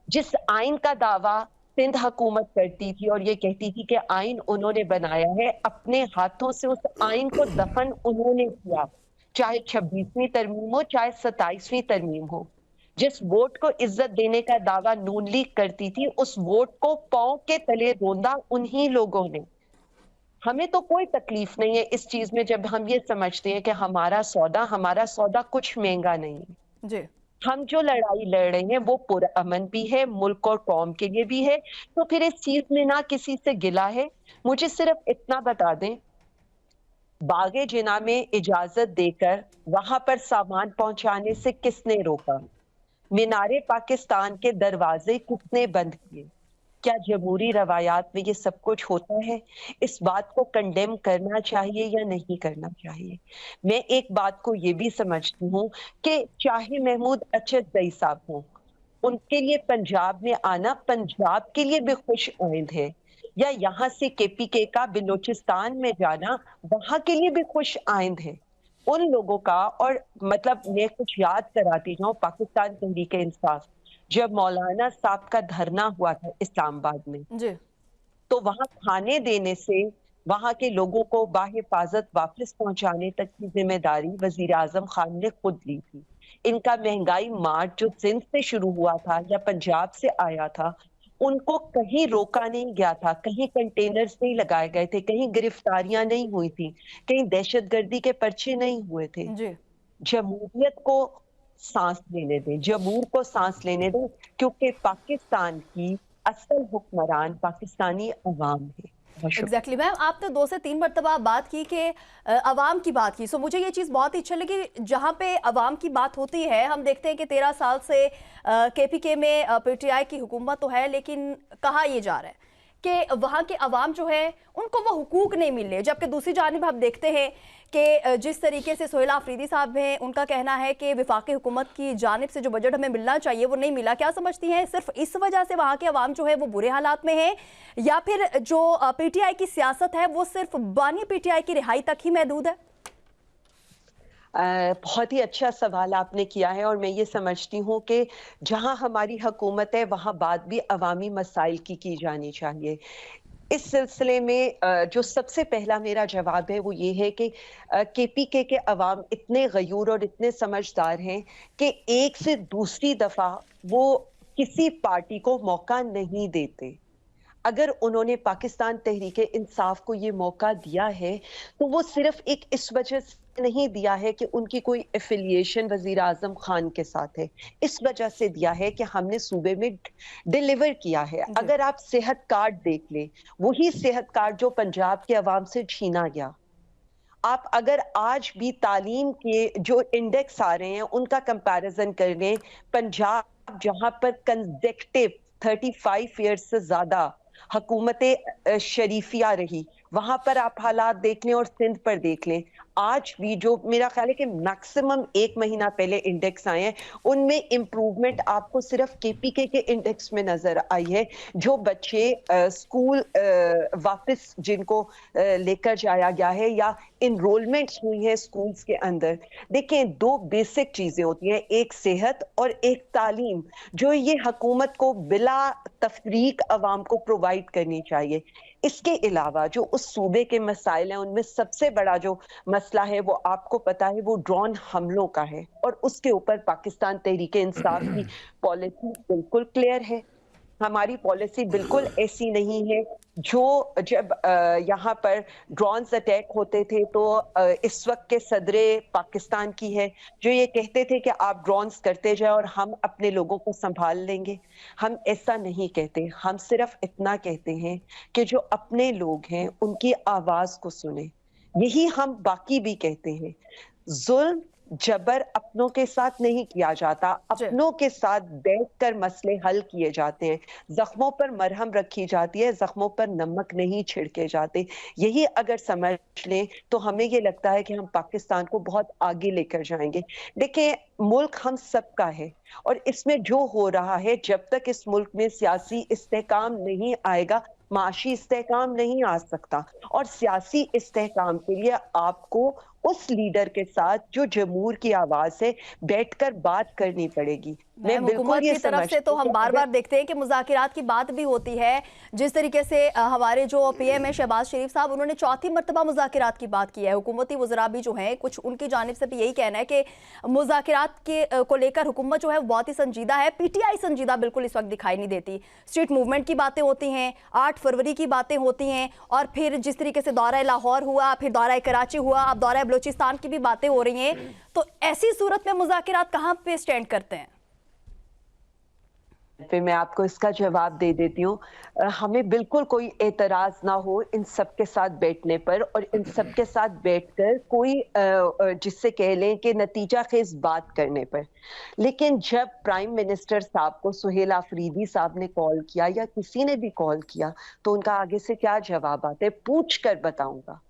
जिस आइन का दावा सिंध हुकूमत करती थी और ये कहती थी कि आइन उन्होंने बनाया है, अपने हाथों से उस आइन को दफन उन्होंने किया, चाहे 26वीं तरमीम हो, चाहे 27वीं तरमीम हो। जिस वोट को इज्जत देने का दावा नून लीग करती थी, उस वोट को पांव के तले रोंदा उन्हीं लोगों ने। हमें तो कोई तकलीफ नहीं है इस चीज में जब हम ये समझते हैं कि हमारा सौदा कुछ महंगा नहीं है जी। हम जो लड़ाई लड़ रहे हैं वो पुरअमन भी है, मुल्क और कौम के लिए भी है, तो फिर इस चीज में ना किसी से गिला है। मुझे सिर्फ इतना बता दें, बागे जिना में इजाजत देकर वहां पर सामान पहुंचाने से किसने रोका? मीनारे पाकिस्तान के दरवाजे किसने बंद किए? क्या जमहूरी रवायात में ये सब कुछ होता है? इस बात को कंडेम करना चाहिए या नहीं करना चाहिए? मैं एक बात को ये भी समझती हूँ कि चाहे महमूद अचरजई साहब हों, उनके लिए पंजाब में आना पंजाब के लिए भी खुश आइंद है, या यहाँ से केपीके का बलूचिस्तान में जाना वहां के लिए भी खुश आइंद है। उन लोगों का, और मतलब मैं कुछ याद कराती जाऊँ, पाकिस्तान तहरीक इंसाफ जब मौलाना साहब का धरना हुआ था इस्लामाबाद में जी। तो वहां खाने देने से वहां के लोगों को बाहिफाजत वापस पहुंचाने तक की जिम्मेदारी वजीर आजम खान ने खुद ली थी। इनका महंगाई मार्च जो सिंध से शुरू हुआ था या पंजाब से आया था, उनको कहीं रोका नहीं गया था, कहीं कंटेनर्स नहीं लगाए गए थे, कहीं गिरफ्तारियां नहीं हुई थी, कहीं दहशतगर्दी के पर्चे नहीं हुए थे। जी। जमहूरियत को सांस लेने दें, जमहूर को सांस लेने दें, क्योंकि पाकिस्तान की असल हुक्मरान पाकिस्तानी अवाम है। एग्जैक्टली मैम, आपने 2 से 3 मरतबा बात की कि अवाम की बात की, सो मुझे ये चीज़ बहुत ही अच्छी लगी। जहाँ पे अवाम की बात होती है, हम देखते हैं कि 13 साल से केपीके में पीटीआई की हुकूमत तो है, लेकिन कहा यह जा रहा है कि वहाँ के अवाम जो है उनको वो हुकूक नहीं मिल रहे, जबकि दूसरी जानिब हम देखते हैं कि जिस तरीके से सोहेल आफरीदी साहब हैं, उनका कहना है कि वफाकी हुकूमत की जानिब से जो बजट हमें मिलना चाहिए वो नहीं मिला। क्या समझती हैं, सिर्फ इस वजह से वहाँ के अवाम जो है वो बुरे हालात में है, या फिर जो पीटीआई की सियासत है वो सिर्फ बानी पीटीआई की रिहाई तक ही महदूद है? बहुत ही अच्छा सवाल आपने किया है, और मैं ये समझती हूँ कि जहाँ हमारी हुकूमत है वहाँ बात भी अवामी मसाइल की जानी चाहिए। इस सिलसिले में जो सबसे पहला मेरा जवाब है वो ये है कि केपीके के अवाम इतने गयूर और इतने समझदार हैं कि एक से दूसरी दफा वो किसी पार्टी को मौका नहीं देते। अगर उन्होंने पाकिस्तान तहरीक इंसाफ को ये मौका दिया है तो वो सिर्फ एक इस वजह से नहीं दिया है कि उनकी कोई एफिलिएशन वजीर आजम खान के साथ है, इस वजह से दिया है कि हमने सूबे में डिलीवर किया है। अगर आप सेहत कार्ड देख लें, वही सेहत कार्ड जो पंजाब के अवाम से छीना गया, आप अगर आज भी तालीम के जो इंडेक्स आ रहे हैं उनका कंपैरिजन कर लें, पंजाब जहां पर कंसेक्टिव 35 ईयर्स से ज्यादा हुकूमत शरीफिया रही, वहां पर आप हालात देख लें और सिंध पर देख लें, आज भी जो मेरा ख्याल है कि मैक्सिमम 1 महीना पहले इंडेक्स आए हैं, उनमें इम्प्रूवमेंट आपको सिर्फ केपीके के इंडेक्स में नजर आई है। जो बच्चे स्कूल वापस जिनको लेकर जाया गया है या enrollments हुई हैं schools के अंदर, देखें 2 बेसिक चीजें होती हैं, एक सेहत और एक तालीम, जो ये हुकूमत को बिला तफरीक अवाम को प्रोवाइड करनी चाहिए। इसके अलावा जो उस सूबे के मसाइल हैं, उनमें सबसे बड़ा जो मसला है वो आपको पता है, वो ड्रोन हमलों का है, और उसके ऊपर पाकिस्तान तहरीक इंसाफ की पॉलिसी बिल्कुल क्लियर है। हमारी पॉलिसी बिल्कुल ऐसी नहीं है जो जब यहाँ पर ड्रोन्स अटैक होते थे तो इस वक्त के सदरे पाकिस्तान की है, जो ये कहते थे कि आप ड्रोन्स करते जाए और हम अपने लोगों को संभाल लेंगे। हम ऐसा नहीं कहते, हम सिर्फ इतना कहते हैं कि जो अपने लोग हैं उनकी आवाज को सुने। यही हम बाकी भी कहते हैं। जुल्म जबर अपनों के साथ नहीं किया जाता, अपनों के साथ बैठकर मसले हल किए जाते हैं। जख्मों पर मरहम रखी जाती है, जख्मों पर नमक नहीं छिड़के जाते। यही अगर समझ लें तो हमें ये लगता है कि हम पाकिस्तान को बहुत आगे लेकर जाएंगे। देखिए, मुल्क हम सबका है, और इसमें जो हो रहा है, जब तक इस मुल्क में सियासी इस्तेहकाम नहीं आएगा, माशी इस्तेहकाम नहीं आ सकता। और सियासी इस्तेहकाम के लिए आपको उस लीडर के साथ जो जमहूर की आवाज है बैठकर बात करनी पड़ेगी। मैं हुकूमत की तरफ से तो हम बार बार देखते हैं कि मुज़ाकिरात की बात भी होती है। जिस तरीके से हमारे जो पीएम है शहबाज शरीफ साहब, उन्होंने चौथी मरतबा मुज़ाकिरात की बात की है। हुकूमती वज़रा भी जो हैं, कुछ उनकी जानिब से भी यही कहना है कि मुज़ाकिरात के को लेकर हुकूमत जो है बहुत ही संजीदा है। पीटीआई संजीदा बिल्कुल इस वक्त दिखाई नहीं देती। स्ट्रीट मूवमेंट की बातें होती हैं, 8 फरवरी की बातें होती हैं, और फिर जिस तरीके से दौरा लाहौर हुआ, फिर दौरा कराची हुआ, अब दौरा बलूचिस्तान की भी बातें हो रही हैं। तो ऐसी सूरत में मुज़ाकिरात कहाँ पे स्टैंड करते हैं? फिर मैं आपको इसका जवाब दे देती हूँ। हमें बिल्कुल कोई एतराज ना हो इन सब के साथ बैठने पर, और इन सब के साथ बैठकर कोई जिससे कह लें कि नतीजा खेज बात करने पर। लेकिन जब प्राइम मिनिस्टर साहब को सुहेल आफरीदी साहब ने कॉल किया, या किसी ने भी कॉल किया, तो उनका आगे से क्या जवाब आता है? पूछ कर बताऊंगा।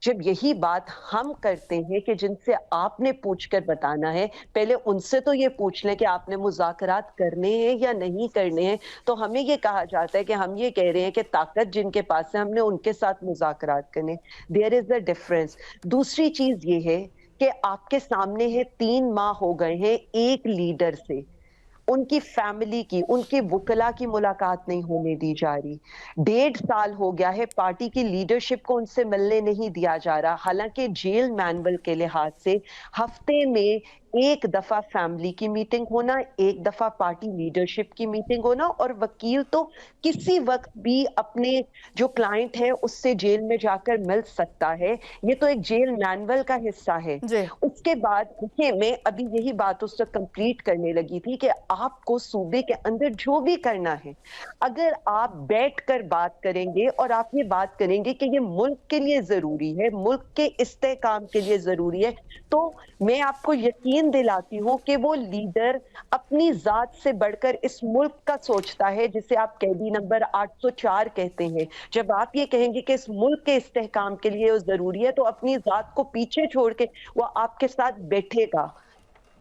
जब यही बात हम करते हैं कि जिनसे आपने पूछकर बताना है, पहले उनसे तो ये पूछ लें कि आपने मुज़ाकरात करने हैं या नहीं करने हैं, तो हमें ये कहा जाता है कि हम ये कह रहे हैं कि ताकत जिनके पास है, हमने उनके साथ मुज़ाकरात करने। There is the difference. दूसरी चीज ये है कि आपके सामने है 3 माह हो गए हैं एक लीडर से, उनकी फैमिली की, उनके वकला की मुलाकात नहीं होने दी जा रही। 1.5 साल हो गया है पार्टी की लीडरशिप को उनसे मिलने नहीं दिया जा रहा। हालांकि जेल मैनुअल के लिहाज से हफ्ते में एक दफा फैमिली की मीटिंग होना, एक दफा पार्टी लीडरशिप की मीटिंग होना, और वकील तो किसी वक्त भी अपने जो क्लाइंट है उससे जेल में जाकर मिल सकता है। ये तो एक जेल मैनुअल का हिस्सा है। उसके बाद देखिए, मैं अभी यही बात उससे कंप्लीट करने लगी थी कि आपको सूबे के अंदर जो भी करना है, अगर आप बैठकर बात करेंगे और आप ये बात करेंगे कि ये मुल्क के लिए जरूरी है, मुल्क के इस्तेहकाम के लिए जरूरी है, तो मैं आपको यकीन दिलाती हूँ कि वो लीडर अपनी जात से बढ़कर इस मुल्क का सोचता है, जिसे आप कैदी नंबर 804 कहते हैं। जब आप ये कहेंगे कि इस मुल्क के इस्तेहकाम के लिए वो जरूरी है, तो अपनी जात को पीछे छोड़ के वो आपके साथ बैठेगा,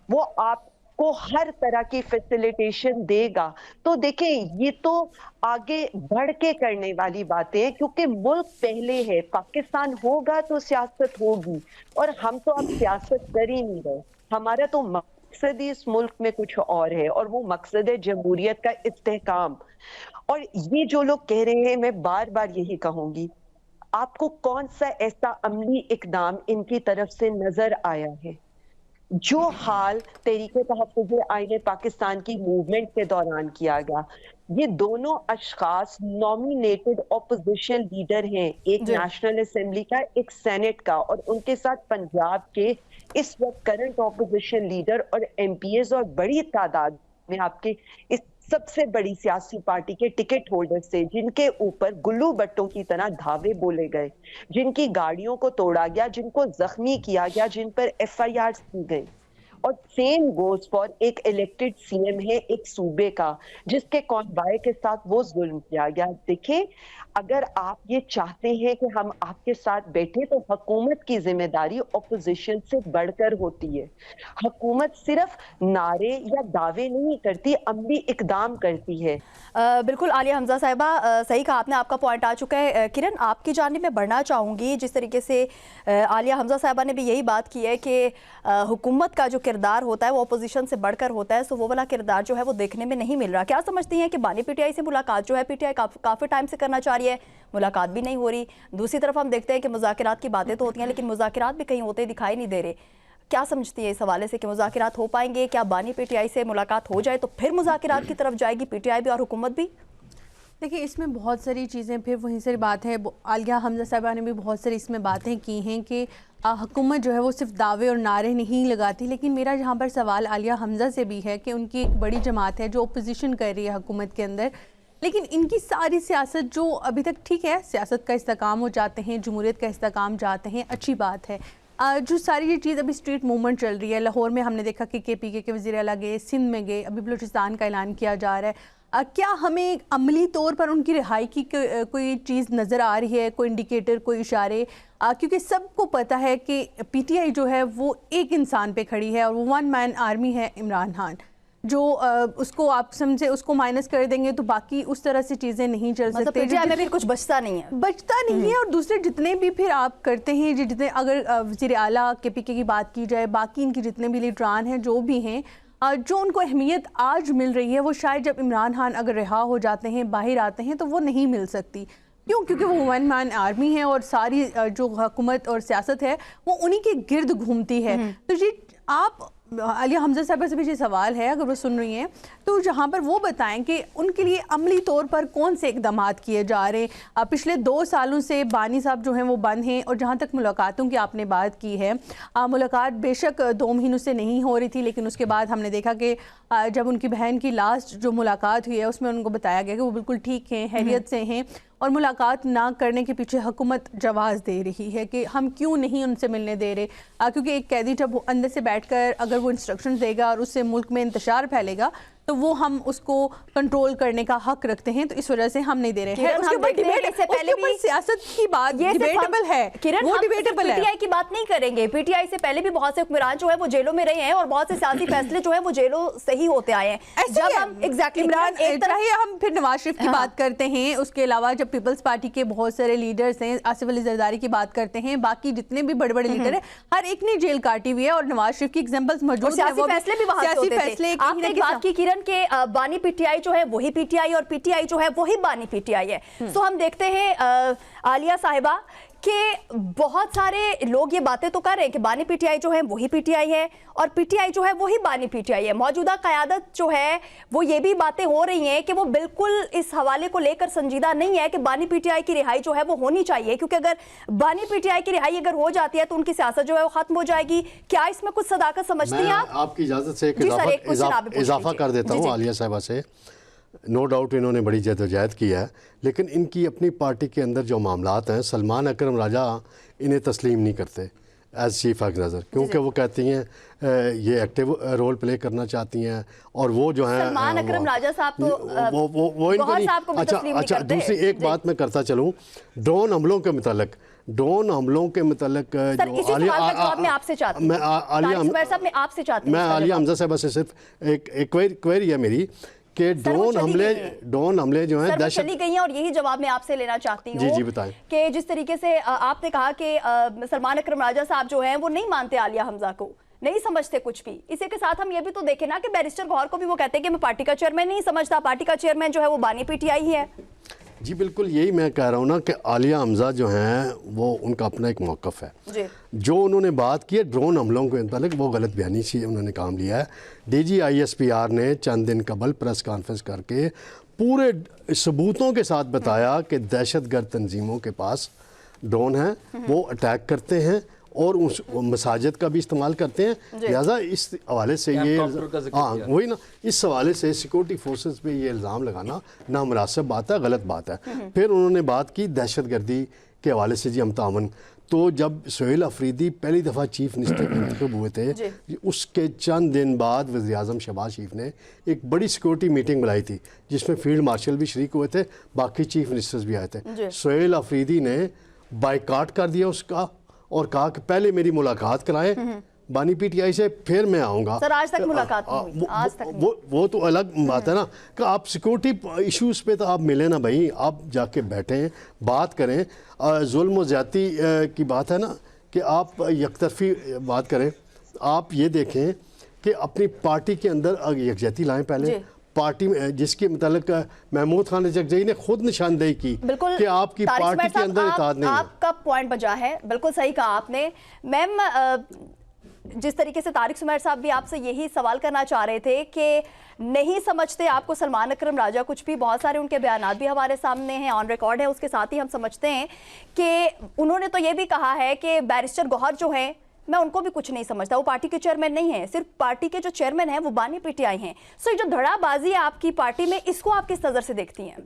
वो आपको हर तरह की फैसिलिटेशन देगा। तो देखें, ये तो आगे बढ़ के करने वाली बातें हैं, क्योंकि मुल्क पहले है। पाकिस्तान होगा तो सियासत होगी, और हम तो अब सियासत कर ही नहीं रहे। हमारा तो मकसद ही इस मुल्क में कुछ और है, और वो मकसद है जमहूरियत का इस्तेहकाम। और ये जो लोग कह रहे हैं, मैं बार बार यही कहूंगी, आपको कौन सा ऐसा अमली इकदाम इनकी तरफ से नजर आया है? जो हाल तहरीके तहफ़्फ़ुज़ आईन पाकिस्तान की मूवमेंट के दौरान किया गया, ये दोनों अशखास नॉमिनेटेड ऑपोजिशन लीडर हैं, एक नेशनल असेंबली का, एक सेनेट का, और उनके साथ पंजाब के इस वक्त करंट ऑपोजिशन लीडर और एमपीएस और बड़ी तादाद में आपके इस सबसे बड़ी सियासी पार्टी के टिकट होल्डर से, जिनके ऊपर गुल्लू बट्टों की तरह धावे बोले गए, जिनकी गाड़ियों को तोड़ा गया, जिनको जख्मी किया गया, जिन पर एफआईआर की गई, और सेम गोज फॉर एक इलेक्टेड सीएम है एक सूबे का जिसके कॉन्वाय के साथ वो जुल्म किया गया। देखिए, अगर आप ये चाहते हैं कि हम आपके साथ बैठे तो हुकूमत की जिम्मेदारी अपोजिशन से बढ़कर होती है। हुकूमत सिर्फ नारे या दावे नहीं करती, अमली इकदाम करती है। बिल्कुल आलिया हमजा साहिबा, सही कहा आपने, आपका पॉइंट आ चुका है। किरण, आपकी जानिब में बढ़ना चाहूँगी, जिस तरीके से आलिया हमजा साहिबा ने भी यही बात की है कि हुकूमत का जो किरदार होता है वो अपोजिशन से बढ़कर होता है, सो वो वाला किरदार जो है वो देखने में नहीं मिल रहा। क्या समझती हैं कि बानी पीटीआई से मुलाकात जो है पीटीआई काफ़ी टाइम से करना चाह रही है, मुलाकात भी नहीं हो रही, दूसरी तरफ हम देखते हैं कि मुज़ाकरात की बातें तो होती हैं लेकिन मुज़ाकरात भी कहीं होते दिखाई नहीं दे रहे। क्या समझती है इस हवाले से कि मुज़ाकरात हो पाएंगे? क्या बानी पीटीआई से मुलाकात हो जाए तो फिर मुज़ाकरात की तरफ जाएगी पीटीआई भी और हुकूमत भी? देखिए, इसमें बहुत सारी चीज़ें, फिर वहीं से बात है, आलिया हमजा साहिबा ने भी बहुत सारी इसमें बातें की हैं कि हुकूमत जो है वो सिर्फ दावे और नारे नहीं लगाती। लेकिन मेरा यहाँ पर सवाल आलिया हमजा से भी है कि उनकी एक बड़ी जमात है जो अपोजिशन कर रही है हुकूमत के अंदर, लेकिन इनकी सारी सियासत जो अभी तक, ठीक है सियासत का इस्तेकाम हो जाते हैं, जमहूरियत का इस्तेकाम जाते हैं, अच्छी बात है, जो सारी ये चीज़ अभी स्ट्रीट मूवमेंट चल रही है, लाहौर में हमने देखा कि KPK के वज़ीर आला गए, सिंध में गए, अभी बलूचिस्तान का ऐलान किया जा रहा है। क्या हमें अमली तौर पर उनकी रिहाई की कोई चीज़ नज़र आ रही है, कोई इंडिकेटर, कोई इशारे? क्योंकि सबको पता है कि PTI जो है वो एक इंसान पे खड़ी है और वो वन मैन आर्मी है इमरान खान, जो उसको आप समझे उसको माइनस कर देंगे तो बाकी उस तरह से चीज़ें नहीं चल मतलब सकती, PTI में भी कुछ बचता नहीं है। और दूसरे जितने भी फिर आप करते हैं, जितने अगर वज़ीर आला KPK की बात की जाए, बाकी इनके जितने भी लीडरान हैं जो भी हैं, जो उनको अहमियत आज मिल रही है वो शायद जब इमरान खान अगर रिहा हो जाते हैं, बाहर आते हैं, तो वो नहीं मिल सकती। क्यों? क्योंकि वो वन मैन आर्मी है और सारी जो हुकूमत और सियासत है वो उन्हीं के गिर्द घूमती है। तो जी आप आलिया हमजा साहब से भी ये सवाल है, अगर वो सुन रही हैं तो जहाँ पर वो बताएं कि उनके लिए अमली तौर पर कौन से इकदामात किए जा रहे हैं। पिछले 2 सालों से बानी साहब जो हैं वो बंद हैं, और जहाँ तक मुलाकातों की आपने बात की है, मुलाकात बेशक 2 महीनों से नहीं हो रही थी, लेकिन उसके बाद हमने देखा कि जब उनकी बहन की लास्ट जो मुलाकात हुई है उसमें उनको बताया गया कि वो बिल्कुल ठीक हैं, हैरियत से हैं, और मुलाकात ना करने के पीछे हुकूमत जवाज़ दे रही है कि हम क्यों नहीं उनसे मिलने दे रहे। क्योंकि एक कैदी जब वो अंदर से बैठकर अगर वो इंस्ट्रक्शन देगा और उससे मुल्क में इंतशार फैलेगा तो वो हम उसको कंट्रोल करने का हक रखते हैं, तो इस वजह से हम नहीं दे रहे हैं। उसके ऊपर सियासत की बात डिबेटेबल है, वो डिबेटेबल है। पीटीआई की बात नहीं करेंगे, पीटीआई से पहले भी बहुत से हुक्मरान जो है वो जेलों में रहे हैं और बहुत से सियासी फैसले जो है वो जेलों से ही होते आए हैं। जब हम इमरान चाहे हम फिर नवाज शरीफ की बात करते हैं, उसके अलावा जब पीपल्स पार्टी के बहुत सारे लीडर्स हैं, आसिफ अली जरदारी की बात करते हैं, बाकी जितने भी बड़े बड़े लीडर हैं, हर एक ने जेल काटी हुई है और नवाज शरीफ की एग्जांपल्स मौजूद हैं। वो फैसले भी वहां से होते थे। आपने एक बात की किरण के बानी पीटीआई जो है वही पीटीआई और पीटीआई जो है वही बानी पीटीआई है। तो हम देखते हैं आलिया साहिबा कि बहुत सारे लोग ये बातें तो कर रहे हैं कि बानी पीटीआई जो है वही पीटीआई है और पीटीआई जो है वही बानी पीटीआई है। मौजूदा क़यादत जो है वो ये भी बातें हो रही हैं कि वो बिल्कुल इस हवाले को लेकर संजीदा नहीं है कि बानी पीटीआई की रिहाई जो है वो होनी चाहिए, क्योंकि अगर बानी पीटीआई की रिहाई अगर हो जाती है तो उनकी सियासत जो है वो खत्म हो जाएगी। क्या इसमें कुछ सदाकत समझती हैं आप? आपकी इजाज़त से इजाफा कर देता हूँ आलिया साहिबा से। नो डाउट इन्होंने बड़ी जद्दोजहद की है, लेकिन इनकी अपनी पार्टी के अंदर जो मामलात हैं, सलमान अकरम राजा इन्हें तस्लीम नहीं करते एज चीफ ऑर्गेनाइजर, क्योंकि वो कहती हैं ये एक्टिव रोल प्ले करना चाहती हैं, और वो जो है सलमान अकरम राजा साहब तो वो इनको नहीं। अच्छा दूसरी एक बात मैं करता चलूँ, ड्रोन हमलों के मुतालिक मैं आलिया हमजा साहब से सिर्फ एक क्वेरी है मेरी कि ड्रोन हमले जो हैं दहशत चली गई हैं, और यही जवाब मैं आपसे लेना चाहती हूँ। जी बताएं कि जिस तरीके से आपने कहा कि सलमान अकरम राजा साहब जो हैं वो नहीं मानते आलिया हमजा को, नहीं समझते कुछ भी। इसी के साथ हम ये भी तो देखें ना कि बैरिस्टर गौहर को भी वो कहते हैं कि मैं पार्टी का चेयरमैन नहीं समझता, पार्टी का चेयरमैन जो है वो बानी पीटीआई ही है। जी बिल्कुल, यही मैं कह रहा हूँ ना कि आलिया हमजा जो हैं वो उनका अपना एक मौक़िफ़ है। जो उन्होंने बात की है ड्रोन हमलों के मतलब वो गलत बयानी से उन्होंने काम लिया है। DG ISPR ने चंद दिन कबल प्रेस कॉन्फ्रेंस करके पूरे सबूतों के साथ बताया कि दहशतगर्द तंजीमों के पास ड्रोन हैं, वो अटैक करते हैं और उस मसाजिद का भी इस्तेमाल करते हैं। लिहाजा इस हवाले से ये वही ना, इस हवाले से सिक्योरिटी फोर्सेस पे ये इल्ज़ाम लगाना नामुनासिब बात है, गलत बात है। फिर उन्होंने बात की दहशत गर्दी के हवाले से, जी हम तावन, تو جب سہیل افریدی پہلی دفعہ چیف منسٹر منتخب ہوئے تھے، اس کے چند دن بعد وزیر اعظم شہباز شریف نے ایک بڑی سیکورٹی میٹنگ بلائی تھی جس میں فیلڈ مارشل بھی شریک ہوئے تھے، باقی چیف منسٹرز بھی آئے تھے۔ سہیل افریدی نے بائیکاٹ کر دیا اس کا اور کہا کہ پہلے میری ملاقات کرائیں بانی پی ٹی آئی سے، پھر میں آؤں گا۔ سر آج تک ملاقات نہیں ہوئی، آج تک نہیں۔ وہ تو الگ بات ہے نا کہ آپ سیکورٹی ایشوز پہ تو آپ ملیں نا بھائی، آپ جا کے بیٹھیں بات کریں۔ ظلم و زیادتی کی بات ہے نا کہ آپ یک طرفی بات کریں۔ آپ یہ دیکھیں کہ اپنی پارٹی کے اندر یکجہتی لائیں پہلے، پارٹی میں جس کے متعلق محمود خان جگجئی نے خود نشاندہی کی کہ آپ کی پارٹی کے اندر اتحاد نہیں ہے۔ آپ کا پوائنٹ بجا ہے، بالکل صحیح کہا آپ نے۔ میم جس طریقے سے طارق سمیع صاحب بھی آپ سے یہی سوال کرنا چاہ رہے تھے کہ نہیں سمجھتے آپ کو سلمان اکرم راجہ کچھ بھی، بہت سارے ان کے بیانات بھی ہمارے سامنے ہیں، آن ریکارڈ ہے، اس کے ساتھ ہی ہم سمجھتے ہیں کہ انہوں نے تو یہ بھی کہا ہے کہ بیرسٹر گوہر جو ہیں میں ان کو بھی کچھ نہیں سمجھتا، وہ پارٹی کے چیئرمین نہیں ہیں، صرف پارٹی کے جو چیئرمین ہیں وہ بانی پی ٹی آئی ہیں۔ سو یہ جو دھڑا بازی ہے آپ کی پارٹی میں، اس کو آپ کس نظر سے دیکھتی ہیں؟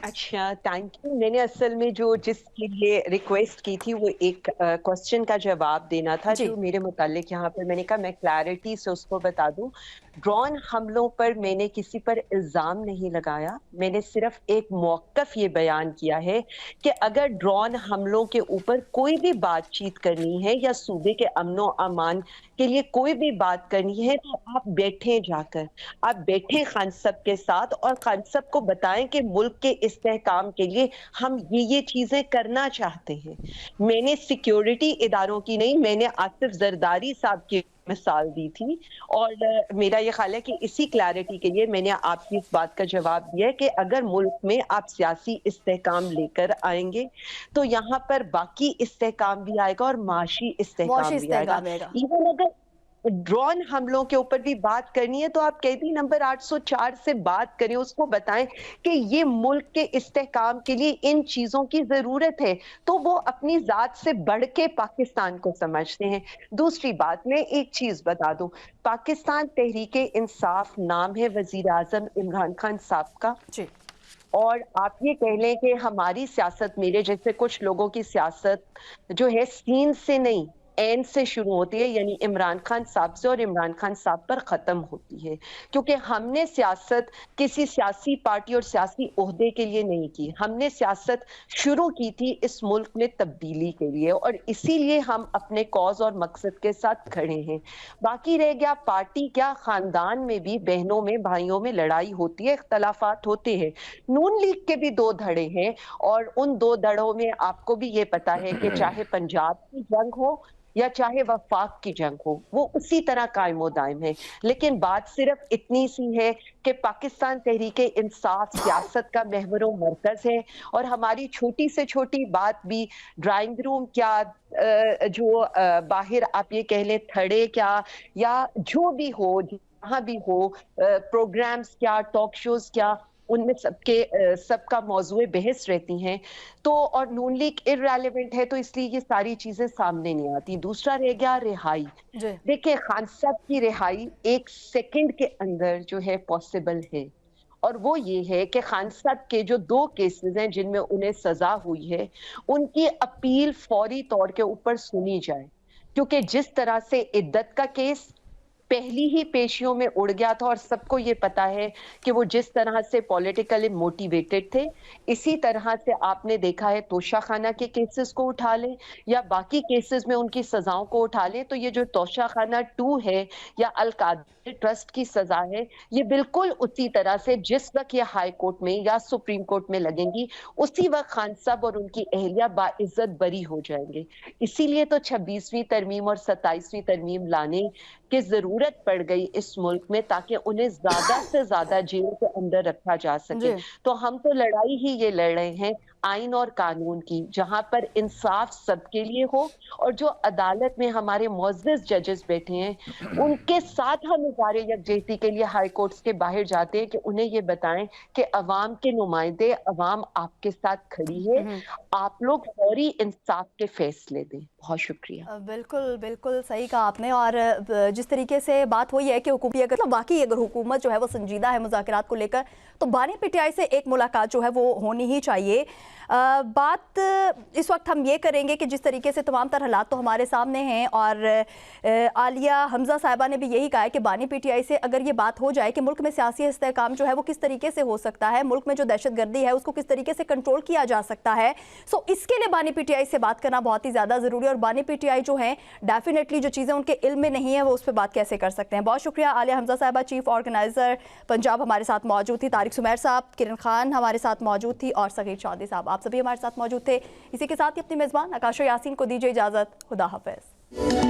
اچھا، تھینک یو۔ میں نے اصل میں جس کے لیے ریکویسٹ کی تھی وہ ایک کوسچن کا جواب دینا تھا جو میرے متعلق یہاں پر میں نے کہا میں کلیئرٹی سے اس کو بتا دوں۔ ڈرون حملوں پر میں نے کسی پر الزام نہیں لگایا، میں نے صرف ایک موقف یہ بیان کیا ہے کہ اگر ڈرون حملوں کے اوپر کوئی بھی بات چیت کرنی ہے یا صوبے کے امن و امان کے لیے کوئی بھی بات کرنی ہے تو آپ بیٹھیں، جا کر آپ بیٹھیں خان صاحب کے ساتھ اور خان صاحب کو بتائیں کہ ملک کے استحکام کے لیے ہم یہ چیزیں کرنا چاہتے ہیں۔ میں نے سیکیورٹی اداروں کی نہیں، میں نے آصف زرداری صاحب کی مثال دی تھی، اور میرا یہ خیال ہے کہ اسی کلیئرٹی کے لیے میں نے آپ کی اس بات کا جواب دیا ہے کہ اگر ملک میں آپ سیاسی استحکام لے کر آئیں گے تو یہاں پر باقی استحکام بھی آئے گا اور معاشی استحکام بھی آئے گا۔ ایون اگر ڈرون حملوں کے اوپر بھی بات کرنی ہے تو آپ قیدی نمبر 804 سے بات کریں، اس کو بتائیں کہ یہ ملک کے استحکام کے لیے ان چیزوں کی ضرورت ہے، تو وہ اپنی ذات سے بڑھ کے پاکستان کو سمجھتے ہیں۔ دوسری بات میں ایک چیز بتا دوں، پاکستان تحریک انصاف نام ہے وزیر اعظم عمران خان صاحب کا، اور آپ یہ کہہ لیں کہ ہماری سیاست، میرے جیسے کچھ لوگوں کی سیاست جو ہے سین سے نہیں این سے شروع ہوتی ہے، یعنی عمران خان صاحب سے اور عمران خان صاحب پر ختم ہوتی ہے، کیونکہ ہم نے سیاست کسی سیاسی پارٹی اور سیاسی عہدے کے لیے نہیں کی، ہم نے سیاست شروع کی تھی اس ملک میں تبدیلی کے لیے، اور اسی لیے ہم اپنے کاز اور مقصد کے ساتھ کھڑے ہیں۔ باقی رہ گیا پارٹی کیا، خاندان میں بھی بہنوں میں بھائیوں میں لڑائی ہوتی ہے، اختلافات ہوتے ہیں۔ نون لیگ کے بھی 2 دھڑے ہیں، اور ان 2 دھڑوں میں آپ کو بھی یہ پتا ہے کہ چاہے پنجاب کی جنگ ہو یا چاہے وفاق کی جنگ ہو، وہ اسی طرح قائم و دائم ہے۔ لیکن بات صرف اتنی سی ہے کہ پاکستان تحریک انصاف سیاست کا محور و مرکز ہے، اور ہماری چھوٹی سے چھوٹی بات بھی ڈرائنگ روم کیا، جو باہر آپ یہ کہہ لیں تھڑے کیا، یا جو بھی ہو جہاں بھی ہو، پروگرامز کیا، ٹاک شوز کیا، ان میں سب کا موضوع بحث رہتی ہیں، تو اور نون لیگ irrelevant ہے تو اس لیے یہ ساری چیزیں سامنے نہیں آتی۔ دوسرا رہ گیا رہائی۔ دیکھیں خان صاحب کی رہائی 1 سیکنڈ کے اندر جو ہے پاسبل ہے، اور وہ یہ ہے کہ خان صاحب کے جو 2 کیسز ہیں جن میں انہیں سزا ہوئی ہے، ان کی اپیل فوری طور کے اوپر سنی جائے، کیونکہ جس طرح سے عدت کا کیس پہلی ہی پیشیوں میں اڑ گیا تھا، اور سب کو یہ پتا ہے کہ وہ جس طرح سے پولیٹیکلی موٹیویٹڈ تھے، اسی طرح سے آپ نے دیکھا ہے توشہ خانہ کے کیسز کو اٹھا لیں یا باقی کیسز میں ان کی سزاؤں کو اٹھا لیں، تو یہ جو توشہ خانہ 2 ہے یا القادری ٹرسٹ کی سزا ہے، یہ بالکل اسی طرح سے جس وقت یہ ہائی کورٹ میں یا سپریم کورٹ میں لگیں گی، اسی وقت خان صاحب اور ان کی اہلیہ باعزت بری ہو جائیں گے۔ اسی لیے تو 26ویں ترمیم اور 27ویں ترمیم لانے کی ضرورت پڑ گئی اس ملک میں، تاکہ انہیں زیادہ سے زیادہ جیل کے اندر رکھا جا سکے۔ تو ہم تو لڑائی ہی یہ لڑ رہے ہیں آئین اور قانون کی، جہاں پر انصاف سب کے لیے ہو، اور جو عدالت میں ہمارے معزز ججز بیٹھے ہیں ان کے ساتھ ہم اظہار یکجہتی کے لیے ہائی کورٹس کے باہر جاتے ہیں کہ انہیں یہ بتائیں کہ عوام کے نمائندے، عوام آپ کے ساتھ کھڑی ہے، آپ لوگ فوری انصاف کے فیصلے دیں۔ بہت شکریہ۔ بالکل بالکل صحیح کہا آپ نے، اور جس طریقے سے بات ہوئی ہے کہ اگر حکومت جو ہے وہ سنجیدہ ہے مذاکرات کو لے کر، تو بانی پی ٹی آئی سے ایک ملاقات جو ہے وہ ہونی ہی چاہیے۔ बात इस वक्त हम ये करेंगे कि जिस तरीके से तमाम तरह हालात तो हमारे सामने हैं और आलिया हमजा साहिबा ने भी यही कहा है कि बानी पीटीआई से अगर ये बात हो जाए कि मुल्क में सियासी इस्तेहकाम जो है वो किस तरीके से हो सकता है, मुल्क में जो दहशतगर्दी है उसको किस तरीके से कंट्रोल किया जा सकता है, सो इसके लिए बानी पीटीआई से बात करना बहुत ही ज़्यादा ज़रूरी है। और बानी पीटीआई जो है डेफिनेटली जो चीज़ें उनके इल्म में नहीं है वो उस पर बात कैसे कर सकते हैं। बहुत शुक्रिया आलिया हमजा साहिबा, चीफ ऑर्गेनाइज़र पंजाब हमारे साथ मौजूद थी, तारिक सुमैर साहब, किरण खान हमारे साथ मौजूद थी और सगीर चौधरी साहब, आप सभी हमारे साथ मौजूद थे। इसी के साथ ही अपनी मेज़बान आकाशो यासीन को दीजिए इजाज़त। खुदा हाफिज़।